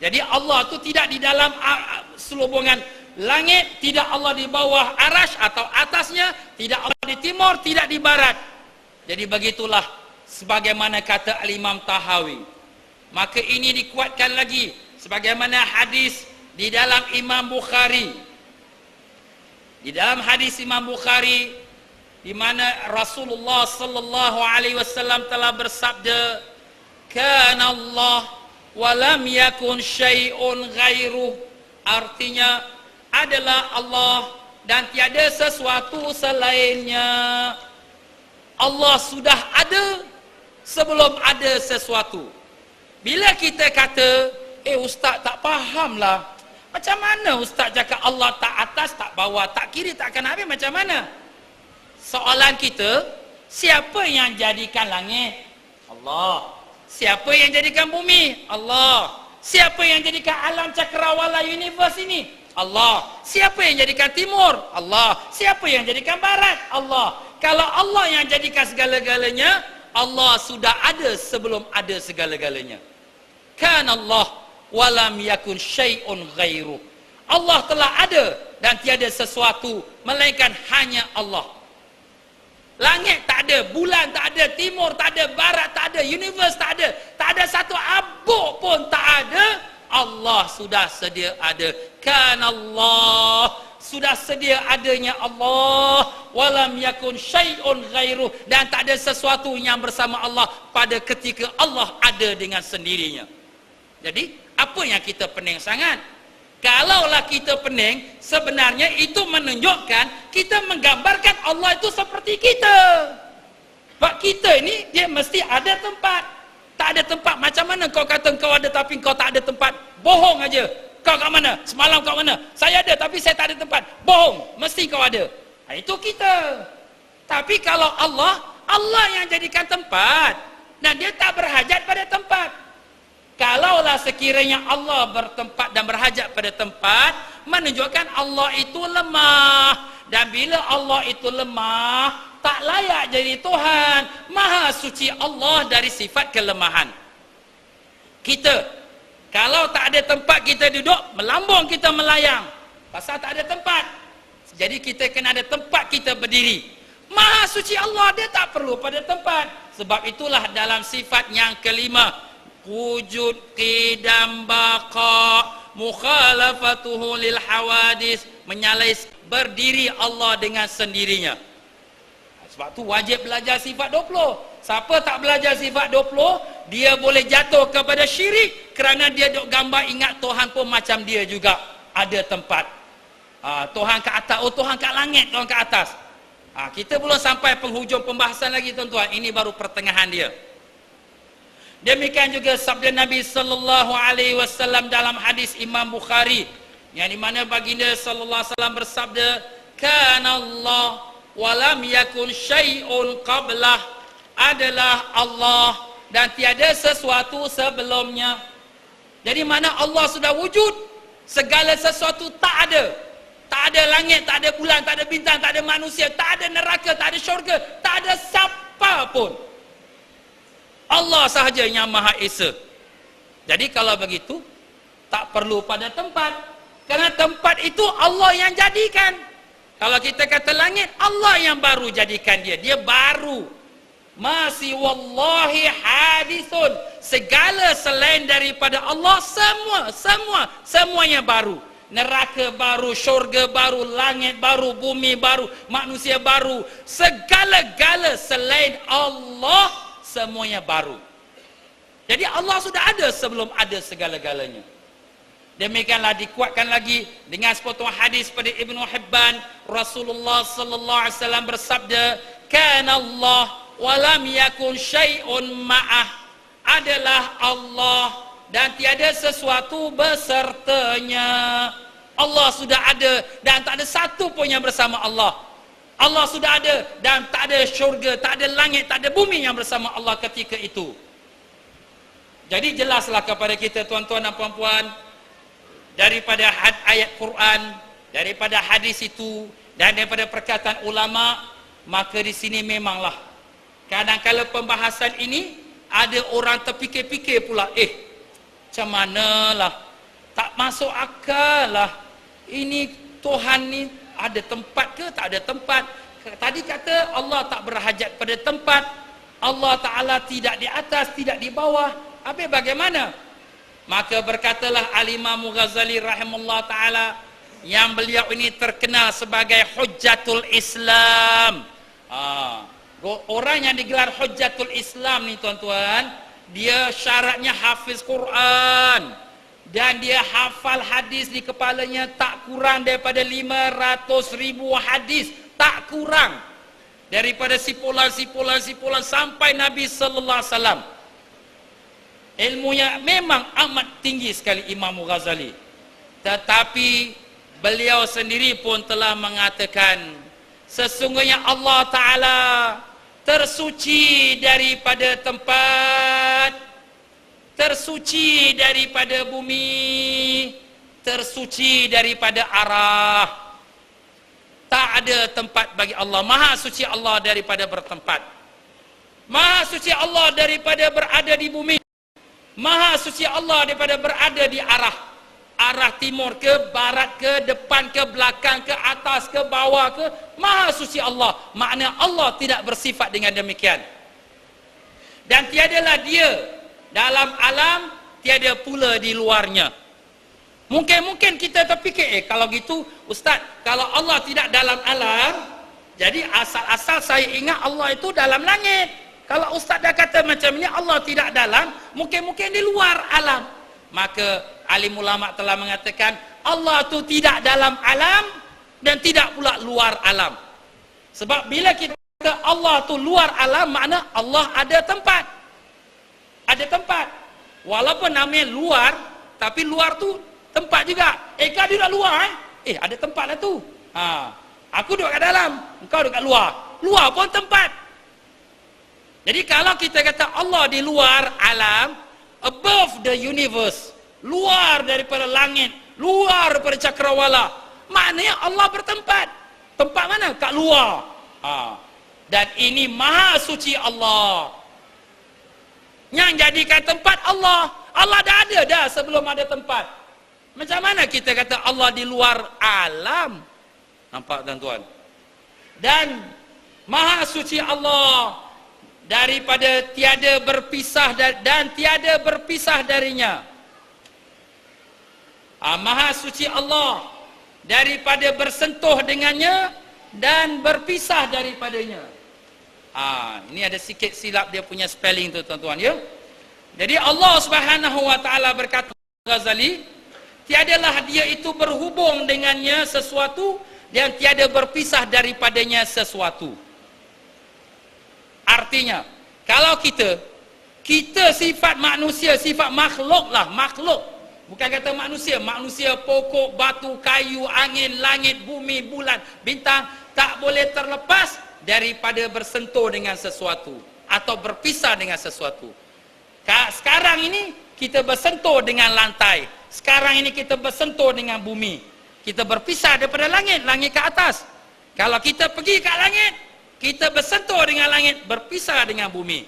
Jadi Allah itu tidak di dalam selubungan langit, tidak Allah di bawah arash atau atasnya, tidak Allah di timur, tidak di barat. Jadi begitulah sebagaimana kata Al-Imam Tahawi. Maka ini dikuatkan lagi sebagaimana hadis di dalam Imam Bukhari. Di dalam hadis Imam Bukhari, di mana Rasulullah sallallahu alaihi wasallam telah bersabda, "Kana Allah wa lam yakun syai'un ghairuh." Artinya adalah Allah dan tiada sesuatu selainnya. Allah sudah ada sebelum ada sesuatu. Bila kita kata, ustaz tak fahamlah. Macam mana ustaz cakap Allah tak atas, tak bawah, tak kiri, tak kanan, habis macam mana? Soalan kita, siapa yang jadikan langit? Allah. Siapa yang jadikan bumi? Allah. Siapa yang jadikan alam cakrawala universe ini? Allah. Siapa yang jadikan timur? Allah. Siapa yang jadikan barat? Allah. Kalau Allah yang jadikan segala-galanya, Allah sudah ada sebelum ada segala-galanya. Kan Allah walam yakun syai'un ghairu. Allah telah ada dan tiada sesuatu melainkan hanya Allah. Langit tak ada, bulan tak ada, timur tak ada, barat tak ada, universe tak ada satu abuk pun tak ada. Allah sudah sedia ada. Kan Allah, sudah sedia adanya Allah. Walam yakun syai'un ghairuh, dan tak ada sesuatu yang bersama Allah pada ketika Allah ada dengan sendirinya. Jadi apa yang kita pening sangat? Kalaulah kita pening, sebenarnya itu menunjukkan kita menggambarkan Allah itu seperti kita. Sebab kita ni dia mesti ada tempat. Tak ada tempat, macam mana kau kata kau ada tapi kau tak ada tempat? Bohong aja. Kau kat mana? Semalam kau mana? Saya ada tapi saya tak ada tempat. Bohong, mesti kau ada. Itu kita. Tapi kalau Allah, Allah yang jadikan tempat, dan dia tak berhajat pada tempat. Kalaulah sekiranya Allah bertempat dan berhajat pada tempat, menunjukkan Allah itu lemah. Dan bila Allah itu lemah, tak layak jadi Tuhan. Maha suci Allah dari sifat kelemahan. Kita, kalau tak ada tempat kita duduk, melambung kita melayang. Pasal tak ada tempat. Jadi kita kena ada tempat kita berdiri. Maha suci Allah, dia tak perlu pada tempat. Sebab itulah dalam sifat yang kelima, wujud, qidam, baqa, mukhalafatuhu lil hawadis, menyalai berdiri Allah dengan sendirinya. Sebab tu wajib belajar sifat 20. Siapa tak belajar sifat 20, dia boleh jatuh kepada syirik, kerana dia duk gambar ingat Tuhan pun macam dia juga ada tempat. Tuhan kat atas, Tuhan kat langit, Tuhan kat atas. Kita belum sampai penghujung pembahasan lagi tuan-tuan. Ini baru pertengahan dia. Demikian juga sabda Nabi sallallahu alaihi wasallam dalam hadis Imam Bukhari, yang di mana baginda sallallahu alaihi wasallam bersabda, "Kana Allah wa lam yakun syai'un qablah." Adalah Allah dan tiada sesuatu sebelumnya. Jadi mana Allah sudah wujud, segala sesuatu tak ada. Tak ada langit, tak ada bulan, tak ada bintang, tak ada manusia, tak ada neraka, tak ada syurga, tak ada siapa pun. Allah sahaja yang Maha Esa. Jadi kalau begitu, tak perlu pada tempat. Kerana tempat itu Allah yang jadikan. Kalau kita kata langit, Allah yang baru jadikan dia. Dia baru. Masih wallahi hadisun. Segala selain daripada Allah, semuanya baru. Neraka baru, syurga baru, langit baru, bumi baru, manusia baru. Segala-gala selain Allah, semuanya baru. Jadi Allah sudah ada sebelum ada segala-galanya. Demikianlah dikuatkan lagi dengan sepotong hadis pada Ibnu Hibban. Rasulullah sallallahu alaihi wasallam bersabda, "Kana Allah wa lam yakun syai'un ma'ah." adalah Allah dan tiada sesuatu besertanya. Allah sudah ada dan tak ada satu pun yang bersama Allah. Allah sudah ada dan tak ada syurga, tak ada langit, tak ada bumi yang bersama Allah ketika itu. Jadi jelaslah kepada kita tuan-tuan dan puan-puan, daripada ayat Quran, daripada hadis itu dan daripada perkataan ulama, maka di sini memanglah kadang-kala pembahasan ini ada orang terfikir-fikir pula, macam manalah, tak masuk akal lah. Ini Tuhan ni ada tempat ke tak ada tempat? Tadi kata Allah tak berhajat pada tempat, Allah Ta'ala tidak di atas, tidak di bawah. Habis bagaimana? Maka berkatalah Al-Imam Ghazali rahimahullah ta'ala, yang beliau ini terkenal sebagai Hujjatul Islam. Orang yang digelar Hujjatul Islam ni tuan-tuan, dia syaratnya hafiz Quran dan dia hafal hadis di kepalanya tak kurang daripada 500,000 hadis, tak kurang daripada sipulan sampai Nabi sallallahu alaihi wasallam. Ilmunya memang amat tinggi sekali Imam Ghazali. Tetapi beliau sendiri pun telah mengatakan, sesungguhnya Allah Ta'ala tersuci daripada tempat, tersuci daripada bumi, tersuci daripada arah. Tak ada tempat bagi Allah. Maha suci Allah daripada bertempat. Maha suci Allah daripada berada di bumi. Maha suci Allah daripada berada di arah. Arah timur ke, barat ke, depan ke, belakang ke, atas ke, bawah ke. Maha suci Allah. Makna Allah tidak bersifat dengan demikian. Dan tiadalah dia dalam alam, tiada pula di luarnya. Mungkin kita terfikir, kalau gitu Ustaz, kalau Allah tidak dalam alam, jadi asal-asal saya ingat Allah itu dalam langit. Kalau Ustaz dah kata macam ni, Allah tidak dalam, mungkin di luar alam. Maka alim ulama telah mengatakan Allah itu tidak dalam alam dan tidak pula luar alam. Sebab bila kita kata Allah itu luar alam, makna Allah ada tempat. Ada tempat. Walaupun namanya luar, tapi luar tu tempat juga. Kau duduk luar ada tempat lah tu. Aku duduk kat dalam, engkau duduk kat luar. Luar pun tempat. Jadi kalau kita kata Allah di luar alam, above the universe, luar daripada langit, luar daripada cakrawala, maknanya Allah bertempat. Tempat mana? Kat luar. Dan ini maha suci Allah. Yang jadikan tempat Allah. Allah dah ada dah sebelum ada tempat. Macam mana kita kata Allah di luar alam? Nampak tuan-tuan? Dan maha suci Allah daripada tiada berpisah dan tiada berpisah darinya. Maha suci Allah daripada bersentuh dengannya dan berpisah daripadanya. Ini ada sikit silap dia punya spelling tu tuan-tuan ya. Jadi Allah Subhanahu wa taala berkata Ghazali, tiadalah dia itu berhubung dengannya sesuatu dan tiada berpisah daripadanya sesuatu. Artinya, kalau kita sifat manusia, sifat makhluk lah, makhluk. Bukan kata manusia, manusia pokok, batu, kayu, angin, langit, bumi, bulan, bintang, tak boleh terlepas daripada bersentuh dengan sesuatu atau berpisah dengan sesuatu. Sekarang ini kita bersentuh dengan lantai. Sekarang ini kita bersentuh dengan bumi. Kita berpisah daripada langit, langit ke atas. Kalau kita pergi ke langit, kita bersentuh dengan langit, berpisah dengan bumi.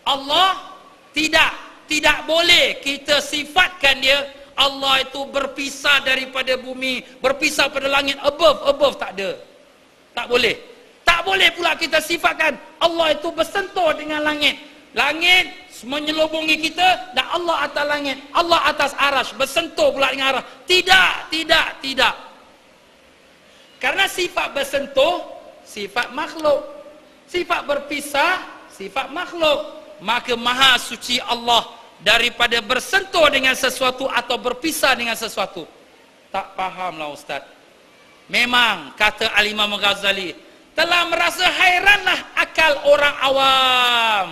Allah tidak boleh kita sifatkan dia Allah itu berpisah daripada bumi, berpisah pada langit, above tak ada. Tak boleh. Tak boleh pula kita sifatkan Allah itu bersentuh dengan langit. Langit menyelubungi kita dan Allah atas langit, Allah atas arash, bersentuh pula dengan arah. Tidak. Karena sifat bersentuh sifat makhluk, sifat berpisah sifat makhluk. Maka maha suci Allah daripada bersentuh dengan sesuatu atau berpisah dengan sesuatu. Tak fahamlah Ustaz. Memang kata Al-Imam Ghazali, telah merasa hairanlah akal orang awam,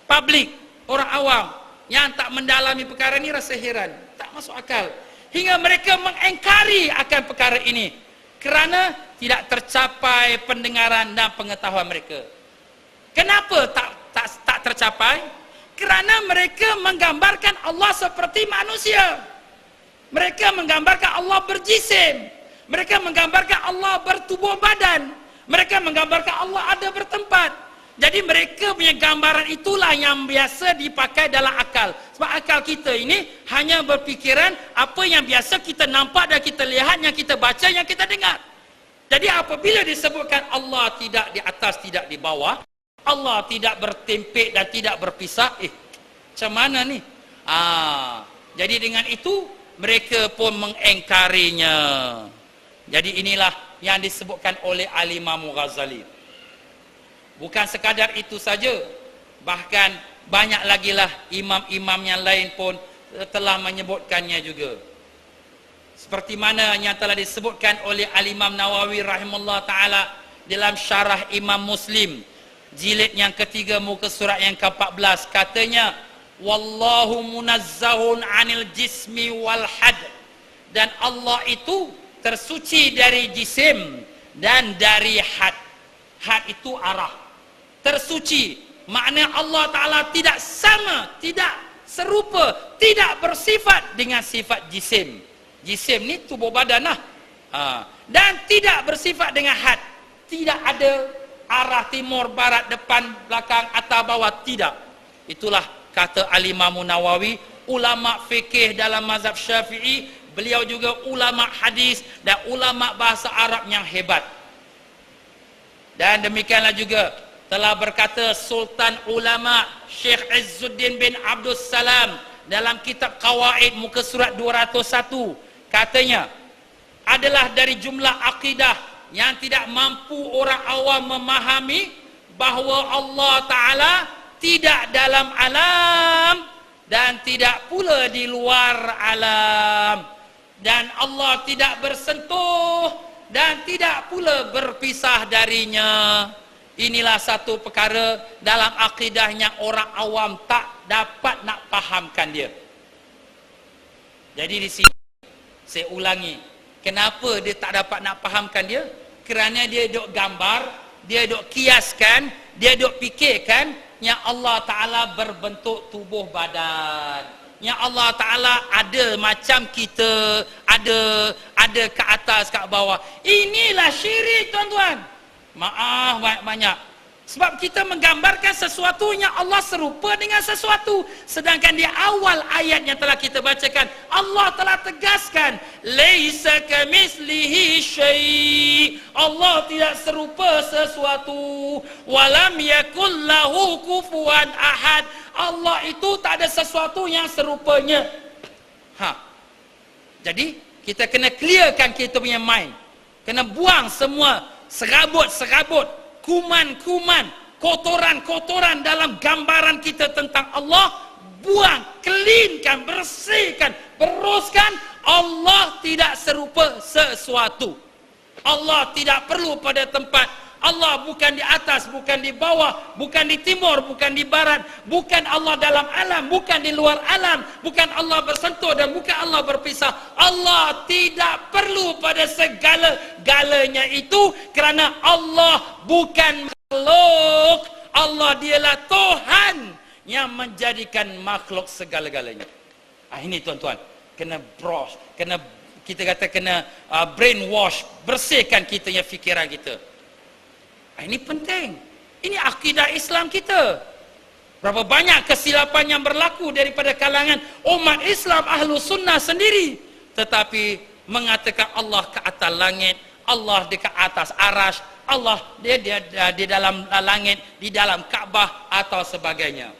publik, orang awam. yang tak mendalami perkara ini rasa heran, tak masuk akal. Hingga mereka mengingkari akan perkara ini kerana tidak tercapai pendengaran dan pengetahuan mereka. Kenapa tak tercapai? Kerana mereka menggambarkan Allah seperti manusia. Mereka menggambarkan Allah berjisim. Mereka menggambarkan Allah bertubuh badan. Mereka menggambarkan Allah ada bertempat. Jadi mereka punya gambaran itulah yang biasa dipakai dalam akal. Sebab akal kita ini hanya berfikiran apa yang biasa kita nampak dan kita lihat, yang kita baca, yang kita dengar. Jadi apabila disebutkan Allah tidak di atas, tidak di bawah, Allah tidak bertempik dan tidak berpisah, macam mana ni? Jadi dengan itu mereka pun mengingkarinya. Jadi inilah yang disebutkan oleh Al-Imam Ghazali. Bukan sekadar itu saja, bahkan banyak lagi lah imam-imam yang lain pun telah menyebutkannya juga. Seperti mana yang telah disebutkan oleh Al-Imam Nawawi rahimahullah ta'ala dalam syarah Imam Muslim, jilid yang ketiga muka surat yang ke-14, katanya, Wallahu munazzahun anil jismi wal had. Dan Allah itu tersuci dari jisim dan dari had. Had itu arah. Tersuci, makna Allah Ta'ala tidak sama, tidak serupa, tidak bersifat dengan sifat jisim. Jisim ni tubuh badan lah. Dan tidak bersifat dengan had. Tidak ada arah timur, barat, depan, belakang, atas, bawah, tidak. Itulah kata Al-Imam Nawawi, ulama fikih dalam mazhab Syafi'i. Beliau juga ulama hadis dan ulama bahasa Arab yang hebat. Dan demikianlah juga telah berkata Sultan Ulama Syekh Izzuddin bin Abdul Salam dalam kitab Qawaid muka surat 201, katanya, adalah dari jumlah akidah yang tidak mampu orang awam memahami bahawa Allah Ta'ala tidak dalam alam dan tidak pula di luar alam, dan Allah tidak bersentuh dan tidak pula berpisah darinya. Inilah satu perkara dalam akidahnya orang awam tak dapat nak fahamkan dia. Jadi di sini saya ulangi, kenapa dia tak dapat nak fahamkan dia? Kerana dia duk gambar, dia duk kiaskan, dia duk fikirkan yang Allah Ta'ala berbentuk tubuh badan, yang Allah Ta'ala ada macam kita, ada ke atas, ke bawah. Inilah syirik, tuan-tuan. Maaf banyak. Sebab kita menggambarkan sesuatu yang Allah serupa dengan sesuatu. Sedangkan di awal ayat yang telah kita bacakan, Allah telah tegaskan, laisa kamitslihi syai'. Allah tidak serupa sesuatu. Walam yakul lahu kufuwan ahad. Allah itu tak ada sesuatu yang serupanya. Jadi kita kena clearkan kita punya mind. Kena buang semua serabut-serabut, kuman-kuman, kotoran-kotoran dalam gambaran kita tentang Allah. Buang, cleankan, bersihkan, beruskan. Allah tidak serupa sesuatu. Allah tidak perlu pada tempat. Allah bukan di atas, bukan di bawah, bukan di timur, bukan di barat, bukan Allah dalam alam, bukan di luar alam, bukan Allah bersentuh dan bukan Allah berpisah. Allah tidak perlu pada segala-galanya itu kerana Allah bukan makhluk. Allah dialah Tuhan yang menjadikan makhluk segala-galanya. Ini tuan-tuan, kena brush, kena brainwash, bersihkan kita punya fikiran kita. Ini penting. Ini akidah Islam kita. Berapa banyak kesilapan yang berlaku daripada kalangan umat Islam Ahlu Sunnah sendiri. Tetapi mengatakan Allah ke atas langit, Allah dekat atas arash, Allah dia di dalam langit, di dalam Kaabah atau sebagainya.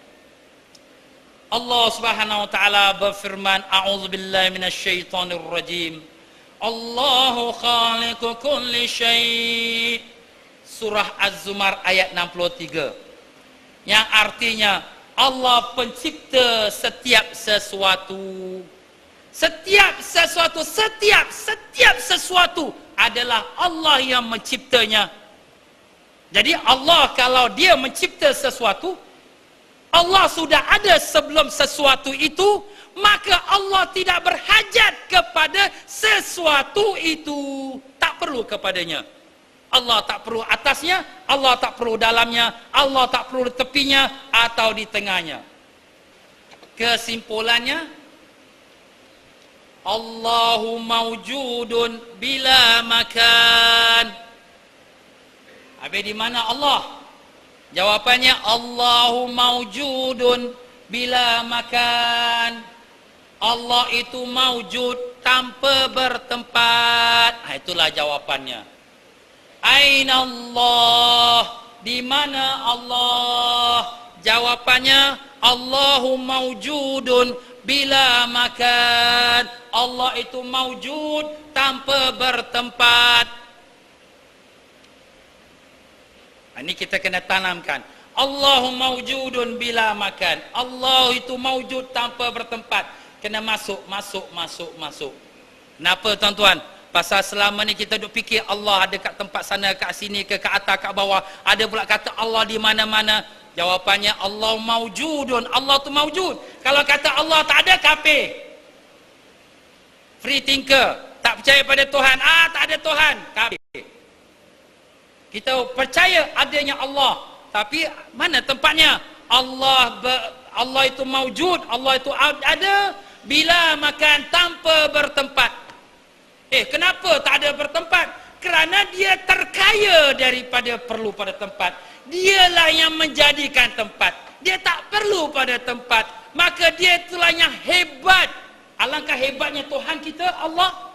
Allah Subhanahu wa taala berfirman, a'udzubillahi minasyaitonir rajim. Allahu khaliqu kulli syai'. Surah Az-Zumar ayat 63. Yang artinya Allah pencipta setiap sesuatu. Setiap sesuatu adalah Allah yang menciptanya. Jadi Allah kalau dia mencipta sesuatu, Allah sudah ada sebelum sesuatu itu, maka Allah tidak berhajat kepada sesuatu itu. Tak perlu kepadanya. Allah tak perlu atasnya, Allah tak perlu dalamnya, Allah tak perlu di tepinya atau di tengahnya. Kesimpulannya, Allahu mawjudun bila makan. Habis di mana Allah? Jawapannya Allahu mawjudun bila makan. Allah itu mawjud tanpa bertempat. Itulah jawapannya. Aina Allah? Di mana Allah? Jawapannya Allahu mawjudun bila makan. Allah itu mawjud tanpa bertempat. Ini kita kena tanamkan. Allahu mawjudun bila makan. Allah itu mawjud tanpa bertempat. Kena masuk. Kenapa tuan-tuan? Pasal selama ni kita duk fikir Allah ada kat tempat sana, kat sini, ke atas, kat bawah. Ada pula kata Allah di mana-mana. Jawapannya Allah mawjudun. Allah tu mawjud. Kalau kata Allah tak ada, kafir. Free thinker. Tak percaya pada Tuhan. Tak ada Tuhan. Kafir. Kita percaya adanya Allah. Tapi mana tempatnya? Allah itu mawjud. Allah itu ada bila makan tanpa bertempat. Kenapa tak ada bertempat? Kerana dia terkaya daripada perlu pada tempat. Dialah yang menjadikan tempat. Dia tak perlu pada tempat. Maka dia itulah yang hebat. Alangkah hebatnya Tuhan kita, Allah.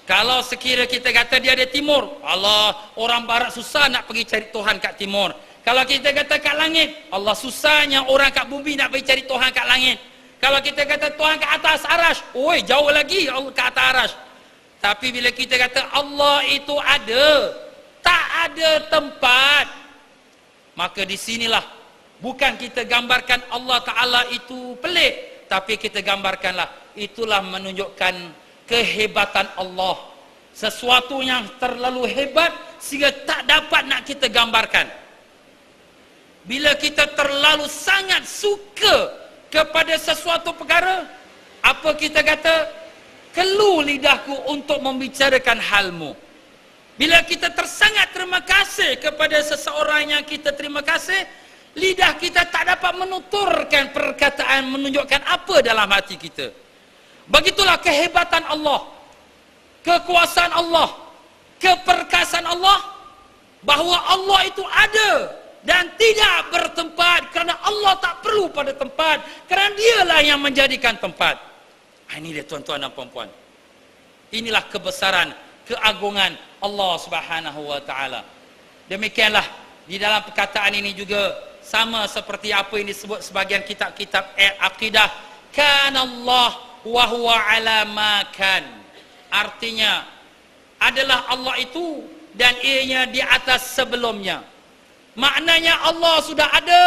Kalau sekira kita kata dia ada timur, Allah, orang barat susah nak pergi cari Tuhan kat timur. Kalau kita kata kat langit, Allah, susahnya orang kat bumi nak pergi cari Tuhan kat langit. Kalau kita kata Tuhan kat atas arash, jauh lagi Allah kat atas arash. Tapi bila kita kata Allah itu ada, tak ada tempat, maka di sinilah bukan kita gambarkan Allah Ta'ala itu pelik, tapi kita gambarkanlah itulah menunjukkan kehebatan Allah. Sesuatu yang terlalu hebat sehingga tak dapat nak kita gambarkan. Bila kita terlalu sangat suka kepada sesuatu perkara, apa kita kata? Kelu lidahku untuk membicarakan halmu. Bila kita tersangat terima kasih kepada seseorang yang kita terima kasih, lidah kita tak dapat menuturkan perkataan menunjukkan apa dalam hati kita. Begitulah kehebatan Allah, kekuasaan Allah, keperkasaan Allah, bahawa Allah itu ada dan tidak bertempat, kerana Allah tak perlu pada tempat, kerana dialah yang menjadikan tempat. Ini dia tuan-tuan dan puan-puan. Inilah kebesaran, keagungan Allah Subhanahu wa taala. Demikianlah di dalam perkataan ini juga sama seperti apa yang disebut sebagian kitab-kitab akidah, kana Allah wa huwa ala ma kan. Artinya adalah Allah itu dan ianya di atas sebelumnya. Maknanya Allah sudah ada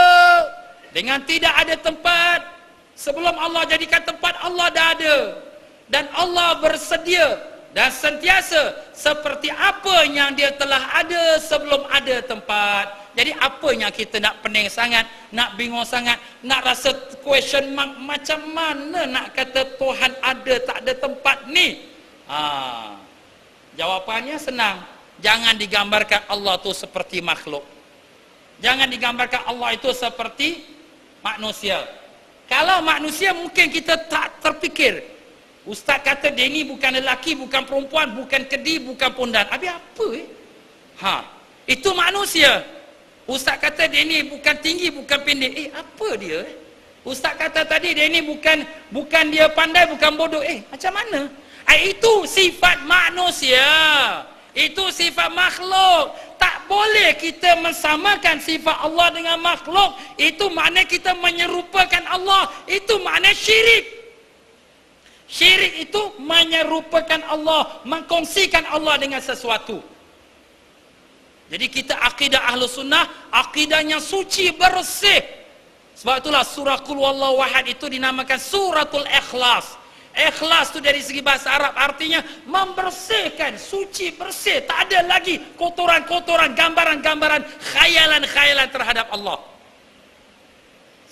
dengan tidak ada tempat. Sebelum Allah jadikan tempat, Allah dah ada. Dan Allah bersedia dan sentiasa seperti apa yang dia telah ada sebelum ada tempat. Jadi apa yang kita nak pening sangat, nak bingung sangat, nak rasa question mark, macam mana nak kata Tuhan ada tak ada tempat ni? Jawapannya senang. Jangan digambarkan Allah tu seperti makhluk. Jangan digambarkan Allah itu seperti manusia. Kalau manusia mungkin kita tak terfikir. Ustaz kata dia ni bukan lelaki, bukan perempuan, bukan kedi, bukan pondan. Habis apa itu manusia. Ustaz kata dia ni bukan tinggi, bukan pendek. Apa dia? Ustaz kata tadi dia ni bukan dia pandai, bukan bodoh. Macam mana? Itu sifat manusia. Itu sifat makhluk. Tak boleh kita mensamakan sifat Allah dengan makhluk. Itu makna kita menyerupakan Allah. Itu makna syirik. Syirik itu menyerupakan Allah, mengkongsikan Allah dengan sesuatu. Jadi kita akidah Ahlus Sunnah, akidah yang suci, bersih. Sebab itulah surah Qul Huwallahu Ahad itu dinamakan suratul Ikhlas. Ikhlas tu dari segi bahasa Arab artinya membersihkan, suci, bersih. Tak ada lagi kotoran-kotoran, gambaran-gambaran, khayalan-khayalan terhadap Allah.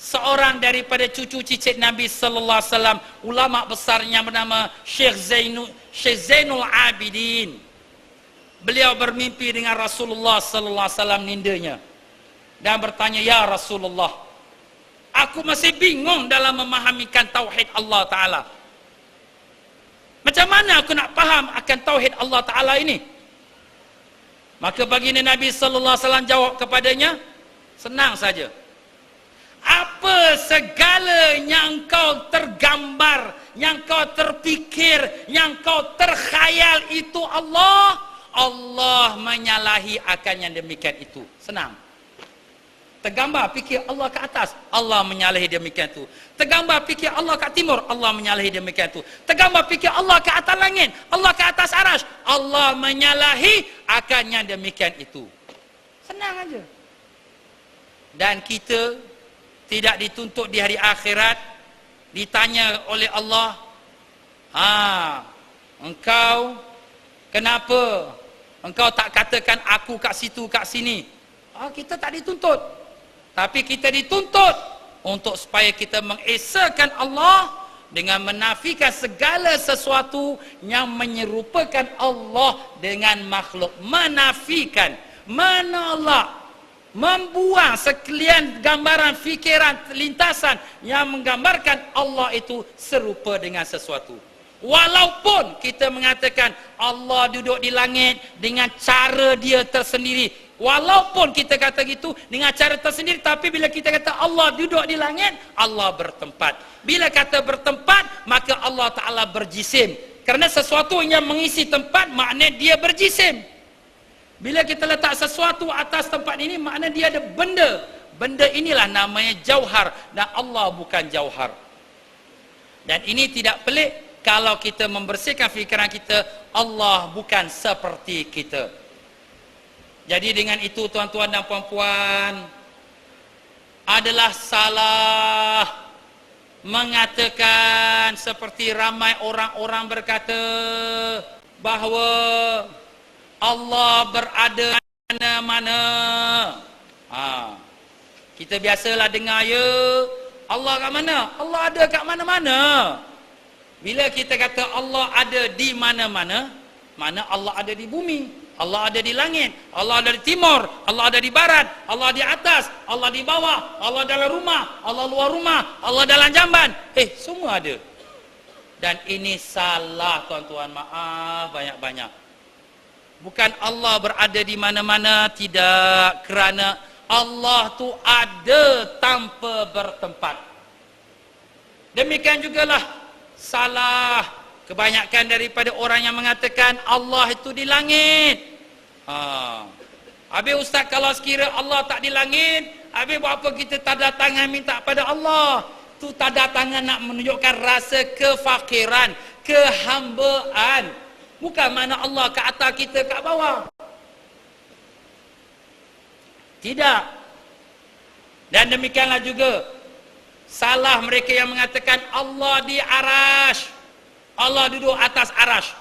seorang daripada cucu cicit Nabi sallallahu alaihi wasallam, ulama besarnya bernama Syekh Zainul Abidin. Beliau bermimpi dengan Rasulullah sallallahu alaihi wasallam nindanya dan bertanya, "Ya Rasulullah, aku masih bingung dalam memahamikan tauhid Allah Taala. Macam mana aku nak faham akan tauhid Allah Taala ini?" Maka baginda Nabi sallallahu alaihi wasallam jawab kepadanya, "Senang saja. Apa segala yang kau tergambar, yang kau terfikir, yang kau terkhayal itu Allah, Allah menyalahi akan yang demikian itu." Senang. Tergambar fikir Allah ke atas, Allah menyalahi demikian itu. Tergambar fikir Allah ke timur, Allah menyalahi demikian itu. Tergambar fikir Allah ke atas langit, Allah ke atas arasy, Allah menyalahi akan yang demikian itu. Senang aja. Dan kita tidak dituntut di hari akhirat ditanya oleh Allah, engkau kenapa engkau tak katakan aku kat situ kat sini? Kita tak dituntut. Tapi kita dituntut untuk supaya kita mengesakan Allah dengan menafikan segala sesuatu yang menyerupakan Allah dengan makhluk. Menafikan, menolak, membuang sekalian gambaran fikiran lintasan yang menggambarkan Allah itu serupa dengan sesuatu. Walaupun kita mengatakan Allah duduk di langit dengan cara dia tersendiri, walaupun kita kata gitu dengan cara tersendiri, tapi bila kita kata Allah duduk di langit, Allah bertempat. Bila kata bertempat, maka Allah Ta'ala berjisim. Kerana sesuatu yang mengisi tempat, makna dia berjisim. Bila kita letak sesuatu atas tempat ini, makna dia ada benda. Benda inilah namanya jauhar, dan Allah bukan jauhar. Dan ini tidak pelik kalau kita membersihkan fikiran kita, Allah bukan seperti kita. Jadi dengan itu tuan-tuan dan puan-puan, adalah salah mengatakan seperti ramai orang-orang berkata bahawa Allah berada mana-mana. Kita biasalah dengar, ya, Allah kat mana? Allah ada kat mana-mana. Bila kita kata Allah ada di mana-mana, mana Allah ada di bumi, Allah ada di langit, Allah ada di timur, Allah ada di barat, Allah di atas, Allah di bawah, Allah dalam rumah, Allah luar rumah, Allah dalam jamban. Semua ada. Dan ini salah, tuan-tuan, maaf banyak-banyak. Bukan Allah berada di mana-mana, tidak, kerana Allah tu ada tanpa bertempat. Demikian jugalah salah kebanyakan daripada orang yang mengatakan Allah itu di langit. Habis ustaz, kalau sekira Allah tak di langit, habis buat apa kita tanda tangan minta pada Allah? Tu tanda tangan nak menunjukkan rasa kefakiran, kehambaan. Bukan mana Allah ke atas, kita kat bawah. Tidak. Dan demikianlah juga salah mereka yang mengatakan Allah di arasy, Allah duduk atas arasy.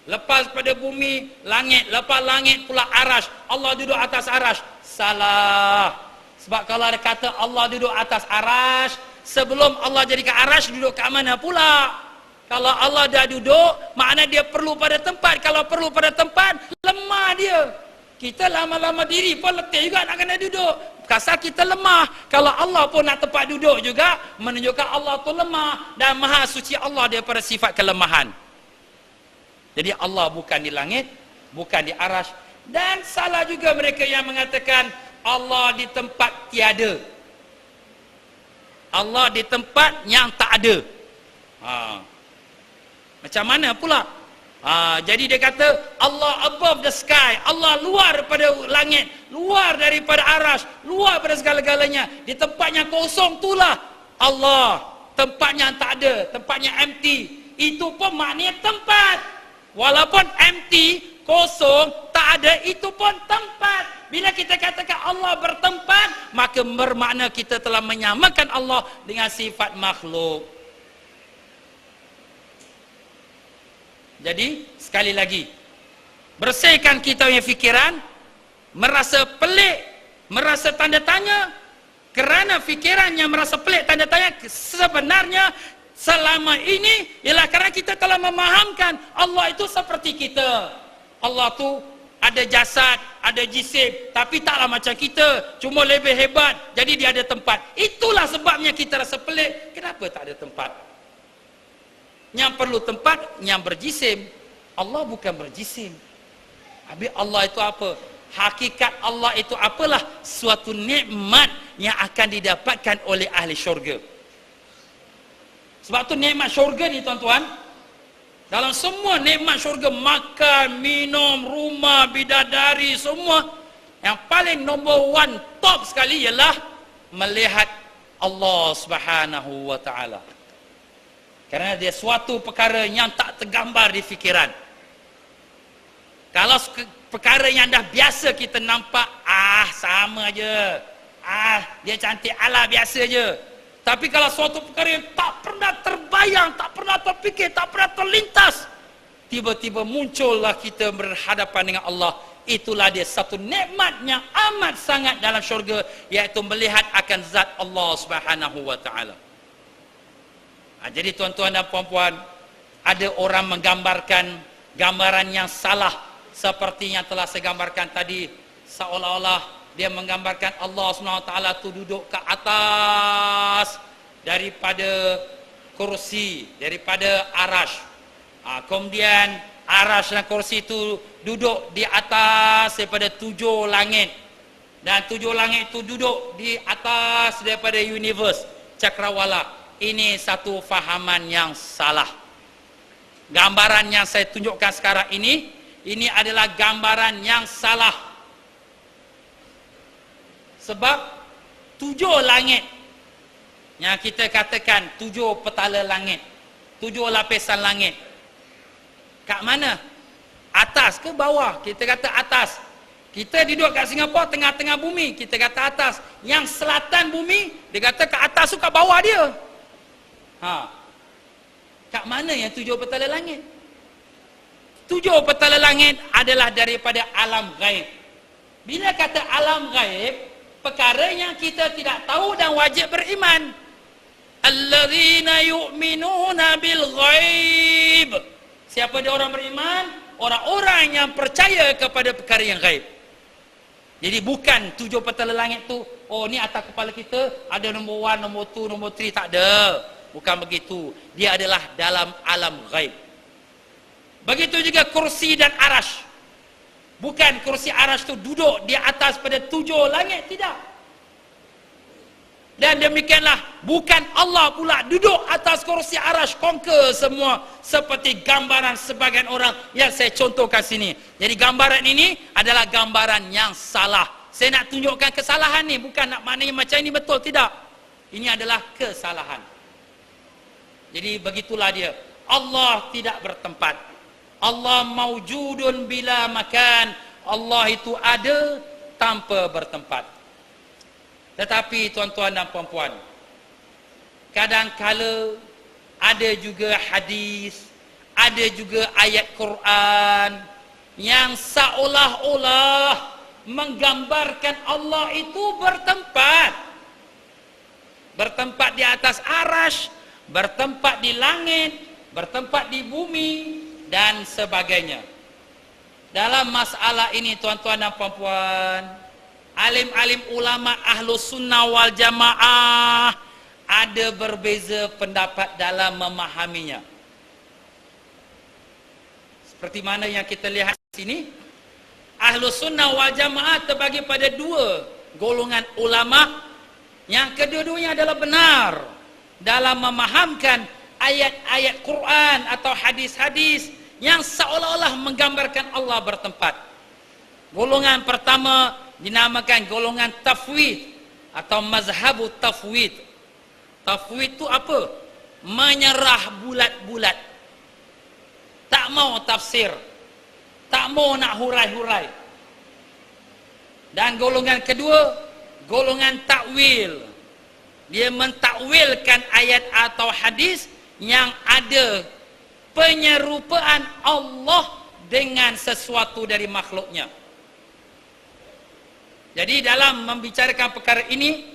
Lepas pada bumi, langit, lepas langit pula arasy, Allah duduk atas arasy. Salah. Sebab kalau ada kata Allah duduk atas arasy, sebelum Allah jadikan arasy, duduk kat mana pula? Kalau Allah dah duduk, makna dia perlu pada tempat. Kalau perlu pada tempat, lemah dia. Kita lama-lama diri pun letih juga nak kena duduk. Kasar kita lemah. Kalau Allah pun nak tempat duduk juga, menunjukkan Allah tu lemah. Dan maha suci Allah daripada sifat kelemahan. Jadi Allah bukan di langit, bukan di arasy. Dan salah juga mereka yang mengatakan Allah di tempat tiada, Allah di tempat yang tak ada. Macam mana pula? Jadi dia kata Allah above the sky, Allah luar daripada langit, luar daripada arasy, luar daripada segala-galanya. Di tempatnya kosong itulah Allah. Tempatnya tak ada, tempatnya empty. Itu pun maknanya tempat. Walaupun empty, kosong, tak ada, itu pun tempat. Bila kita katakan Allah bertempat, maka bermakna kita telah menyamakan Allah dengan sifat makhluk. Jadi, sekali lagi, bersihkan kita punya fikiran, merasa pelik, merasa tanda tanya, Kerana fikirannya merasa pelik, tanda tanya, sebenarnya selama ini ialah kerana kita telah memahamkan Allah itu seperti kita. Allah tu ada jasad, ada jisim, tapi taklah macam kita, cuma lebih hebat, jadi dia ada tempat. Itulah sebabnya kita rasa pelik. Kenapa tak ada tempat? Yang perlu tempat yang berjisim. Allah bukan berjisim. Habis Allah itu apa? Hakikat Allah itu apalah? Suatu nikmat yang akan didapatkan oleh ahli syurga. Sebab tu nikmat syurga ni tuan-tuan, dalam semua nikmat syurga, makan, minum, rumah, bidadari, semua, yang paling nombor one, top sekali ialah melihat Allah Subhanahu wa ta'ala. Kerana dia suatu perkara yang tak tergambar di fikiran. Kalau perkara yang dah biasa kita nampak, sama je, dia cantik, biasa je. Tapi kalau suatu perkara yang tak pernah terbayang, tak pernah terfikir, tak pernah terlintas, tiba-tiba muncullah kita berhadapan dengan Allah. Itulah dia satu nikmat yang amat sangat dalam syurga, iaitu melihat akan zat Allah Subhanahu wa ta'ala. Jadi tuan-tuan dan puan-puan, ada orang menggambarkan gambaran yang salah, seperti yang telah saya gambarkan tadi, seolah-olah dia menggambarkan Allah SWT tu duduk ke atas daripada kursi, daripada arash. Kemudian arash dan kursi itu duduk di atas daripada 7 langit. Dan 7 langit itu duduk di atas daripada universe, cakrawala. Ini satu fahaman yang salah. Gambaran yang saya tunjukkan sekarang ini adalah gambaran yang salah. Sebab 7 langit yang kita katakan 7 petala langit, 7 lapisan langit, kat mana? Atas ke bawah? Kita kata atas. Kita duduk kat Singapura, tengah-tengah bumi, kita kata atas. Yang selatan bumi, dia kata kat atas tu kat bawah dia. Kat mana yang 7 petala langit? 7 petala langit adalah daripada alam gaib. Bila kata alam gaib, perkara yang kita tidak tahu dan wajib beriman. Alladzina yu'minuna bil ghaib. Siapa dia orang beriman? Orang-orang yang percaya kepada perkara yang gaib. Jadi bukan 7 petala langit tu, ni atas kepala kita, ada nombor 1, nombor 2, nombor 3, tak ada. Bukan begitu. Dia adalah dalam alam gaib. Begitu juga kursi dan arash. Bukan kursi arash tu duduk di atas pada 7 langit, tidak. Dan demikianlah, bukan Allah pula duduk atas kursi arash conquer semua, seperti gambaran sebagian orang yang saya contohkan sini. Jadi gambaran ini adalah gambaran yang salah. Saya nak tunjukkan kesalahan ni, bukan nak maknanya macam ini betul, tidak. Ini adalah kesalahan. Jadi begitulah dia. Allah tidak bertempat. Allah maujudun bila makan. Allah itu ada tanpa bertempat. Tetapi tuan-tuan dan puan-puan, kadang-kala ada juga hadis, ada juga ayat Quran yang seolah-olah menggambarkan Allah itu bertempat. Bertempat di atas arash, bertempat di langit, bertempat di bumi, dan sebagainya. Dalam masalah ini tuan-tuan dan puan-puan, alim-alim ulama Ahlus Sunnah wal Jamaah ada berbeza pendapat dalam memahaminya. Seperti mana yang kita lihat di sini, Ahlus Sunnah wal Jamaah terbagi pada 2 golongan ulama yang kedua-duanya adalah benar dalam memahamkan ayat-ayat Quran atau hadis-hadis yang seolah-olah menggambarkan Allah bertempat. Golongan pertama dinamakan golongan tafwid atau mazhabu tafwid. Tafwid itu apa? Menyerah bulat-bulat. Tak mau tafsir, tak mau nak hurai-hurai. Dan golongan kedua, golongan takwil. Dia mentakwilkan ayat atau hadis yang ada penyerupaan Allah dengan sesuatu dari makhluknya. Jadi dalam membicarakan perkara ini,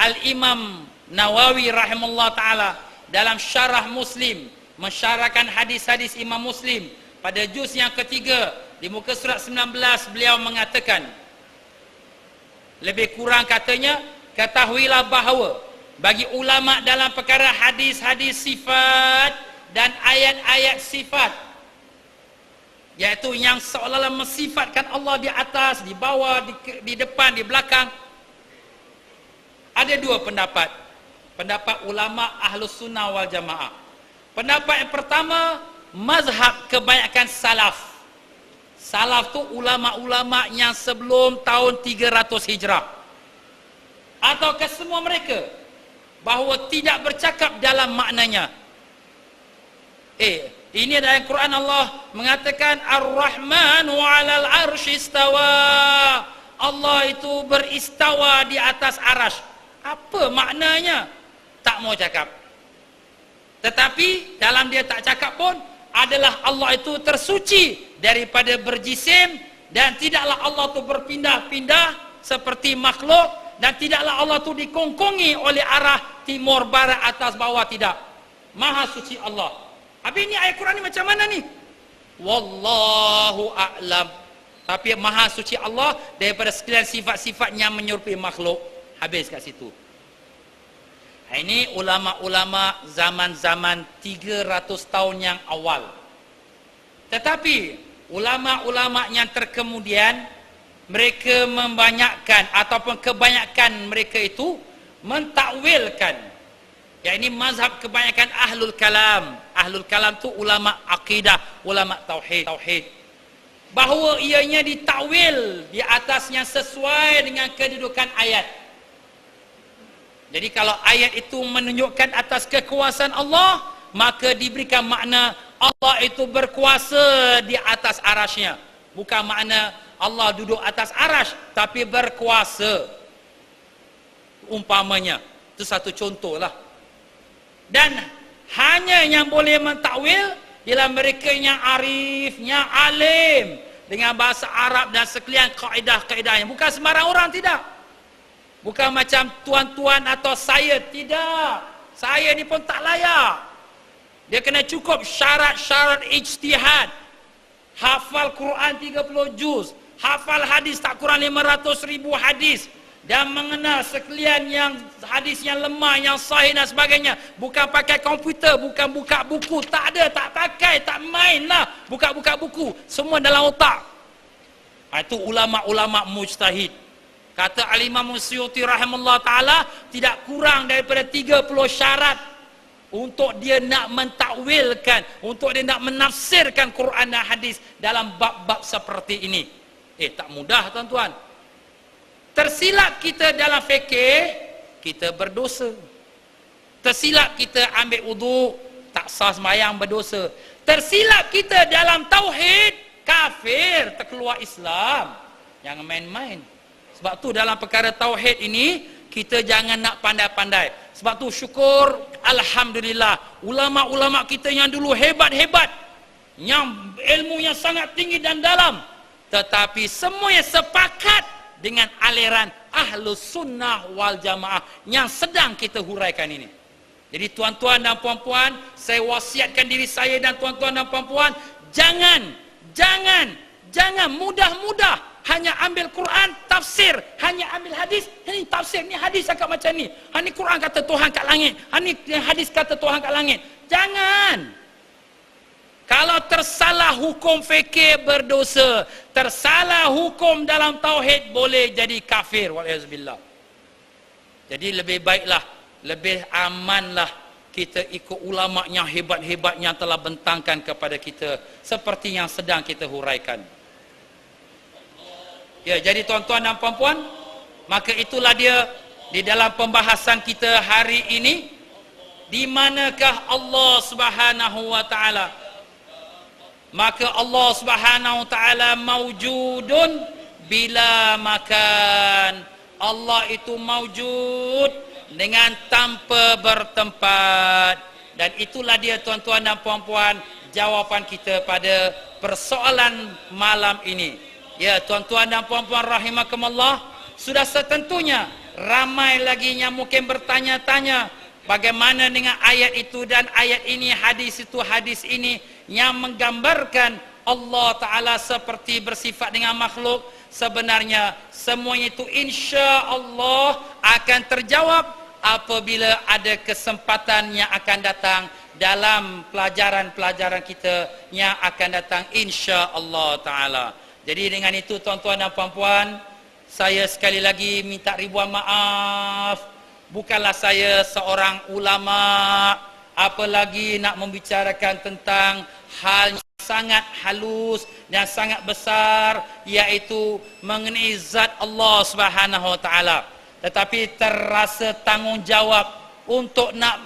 Al-Imam Nawawi rahimahullah ta'ala dalam syarah Muslim, mensyarahkan hadis-hadis Imam Muslim pada juz yang ketiga di muka surat 19, beliau mengatakan, lebih kurang katanya, ketahuilah bahawa bagi ulama dalam perkara hadis-hadis sifat dan ayat-ayat sifat, iaitu yang seolah-olah mensifatkan Allah di atas, di bawah, di depan, di belakang, ada dua pendapat. Pendapat ulama Ahlus Sunnah wal Jamaah. Pendapat yang pertama, mazhab kebanyakan salaf. Salaf tu ulama-ulama yang sebelum tahun 300 Hijrah. Atau ke semua mereka, bahawa tidak bercakap dalam maknanya. Ini dalam Quran Allah mengatakan Ar-Rahmanu 'alal 'arsy istawa. Allah itu beristawa di atas arasy. Apa maknanya? Tak mau cakap. Tetapi dalam dia tak cakap pun adalah Allah itu tersuci daripada berjisim, dan tidaklah Allah itu berpindah-pindah seperti makhluk, dan tidaklah Allah itu dikongkongi oleh arah timur, barat, atas, bawah, tidak. Maha suci Allah. Habis ni ayat Quran ni macam mana ni? Wallahu a'lam. Tapi maha suci Allah daripada sekalian sifat-sifat yang menyerupai makhluk. Habis kat situ. Ini ulama-ulama zaman-zaman 300 tahun yang awal. Tetapi ulama-ulama yang terkemudian, mereka membanyakkan ataupun kebanyakan mereka itu mentakwilkan. Ya, ini mazhab kebanyakan ahlul kalam. Ahlul kalam tu ulama akidah, ulama tauhid. Bahawa ianya ditakwil di atas yang sesuai dengan kedudukan ayat. Jadi kalau ayat itu menunjukkan atas kekuasaan Allah, maka diberikan makna Allah itu berkuasa di atas arasy-Nya. Bukan makna Allah duduk atas arasy, tapi berkuasa. Umpamanya, itu satu contoh lah. Dan hanya yang boleh mentakwil ialah mereka yang arif, yang alim dengan bahasa Arab dan sekalian kaedah-kaedahnya. Bukan sembarang orang, tidak. Bukan macam tuan-tuan atau saya, tidak. Saya ni pun tak layak. Dia kena cukup syarat-syarat ijtihad. Hafal Quran 30 juz, hafal hadis tak kurang 500,000 hadis, dan mengenal sekalian yang hadis yang lemah, yang sahih dan sebagainya. Bukan pakai komputer, bukan buka buku, tak ada, tak pakai, tak main lah buka-buka buku, semua dalam otak. Itu ulama-ulama mujtahid. Kata Al-Imam Suyuti rahimahullah ta'ala, tidak kurang daripada 30 syarat untuk dia nak mentakwilkan, untuk dia nak menafsirkan Quran dan hadis dalam bab-bab seperti ini. Tak mudah, tuan-tuan. Tersilap kita dalam fikir, kita berdosa. Tersilap kita ambil wudu, tak sah sembahyang, berdosa. Tersilap kita dalam tauhid, kafir, terkeluar Islam. Jangan main-main. Sebab tu dalam perkara tauhid ini, kita jangan nak pandai-pandai. Sebab tu syukur, alhamdulillah, ulama-ulama kita yang dulu hebat-hebat, yang ilmu yang sangat tinggi dan dalam, tetapi semuanya sepakat dengan aliran Ahlus Sunnah wal Jamaah yang sedang kita huraikan ini. Jadi tuan-tuan dan puan-puan, saya wasiatkan diri saya dan tuan-tuan dan puan-puan, jangan mudah-mudah hanya ambil Quran, tafsir, hanya ambil hadis. Ini tafsir, ni hadis cakap macam ni. Ini Quran kata Tuhan kat langit. Ini hadis kata Tuhan kat langit. Jangan. Kalau tersalah hukum fikir, berdosa. Tersalah hukum dalam tauhid, boleh jadi kafir. Wal'azubillah. Jadi lebih baiklah, lebih amanlah kita ikut ulama yang hebat-hebat yang telah bentangkan kepada kita, seperti yang sedang kita huraikan. Ya, jadi tuan-tuan dan puan-puan, maka itulah dia di dalam pembahasan kita hari ini. Di manakah Allah Subhanahu wa taala? Maka Allah Subhanahu wa taala maujudun bila makan. Allah itu maujud dengan tanpa bertempat. Dan itulah dia tuan-tuan dan puan-puan, jawapan kita pada persoalan malam ini. Ya, tuan-tuan dan puan-puan rahimakumullah, sudah setentunya ramai lagi yang mungkin bertanya-tanya, bagaimana dengan ayat itu dan ayat ini, hadis itu, hadis ini yang menggambarkan Allah Ta'ala seperti bersifat dengan makhluk. Sebenarnya semuanya itu insya Allah akan terjawab apabila ada kesempatan yang akan datang dalam pelajaran-pelajaran kita yang akan datang insya Allah Ta'ala. Jadi dengan itu tuan-tuan dan puan-puan, saya sekali lagi minta ribuan maaf. Bukanlah saya seorang ulama, apalagi nak membicarakan tentang hal sangat halus dan sangat besar, iaitu mengenai zat Allah Subhanahu Wa Taala. Tetapi terasa tanggungjawab untuk nak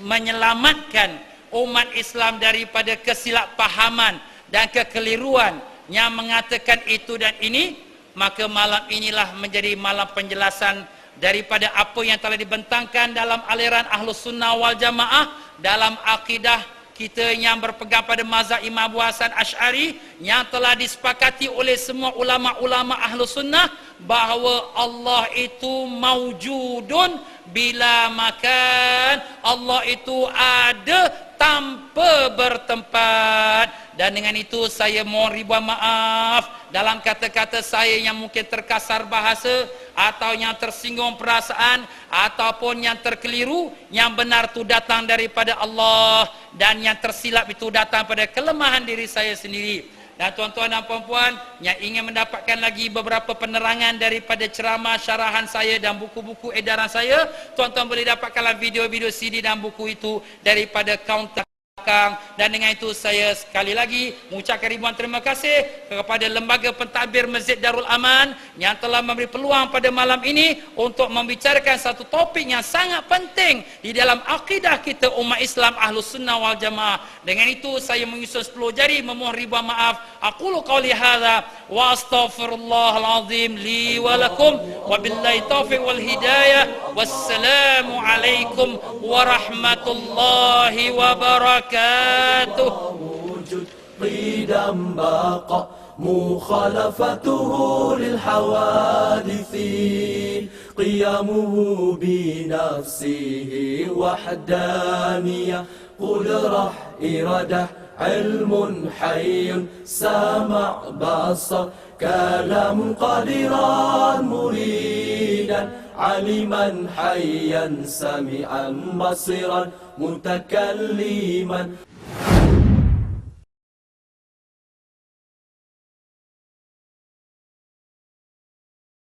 menyelamatkan umat Islam daripada kesilapfahaman dan kekeliruan yang mengatakan itu dan ini, maka malam inilah menjadi malam penjelasan daripada apa yang telah dibentangkan dalam aliran Ahlus Sunnah wal Jamaah, dalam akidah kita yang berpegang pada mazhab Imam Abu Hasan Asy'ari, yang telah disepakati oleh semua ulama-ulama Ahlus Sunnah bahawa Allah itu maujudun bila makan, Allah itu ada tanpa bertempat. Dan dengan itu saya mohon ribuan maaf dalam kata-kata saya yang mungkin terkasar bahasa atau yang tersinggung perasaan ataupun yang terkeliru. Yang benar itu datang daripada Allah dan yang tersilap itu datang pada kelemahan diri saya sendiri. Dan tuan-tuan dan puan-puan yang ingin mendapatkan lagi beberapa penerangan daripada ceramah, syarahan saya dan buku-buku edaran saya, tuan-tuan boleh dapatkanlah video-video CD dan buku itu daripada kaunter. Dan dengan itu saya sekali lagi mengucapkan ribuan terima kasih kepada Lembaga Pentadbir Masjid Darul Aman yang telah memberi peluang pada malam ini untuk membicarakan satu topik yang sangat penting di dalam akidah kita umat Islam Ahlus Sunnah wal Jamaah. Dengan itu saya menyusun 10 jari memohon ribuan maaf. Aqulu qawli hadza wa astaghfirullahal azim li wa lakum wa billahi taufiq wal hidayah. Wassalamu alaikum warahmatullahi wabarakatuh. وجود قدم بقى مخالفته للحوادث قيامه بنفسه وحدانية قدرة إرادة علم حي سمع بصر كلام قادرا مريدا علما حيا سميعا بصيرا متكلما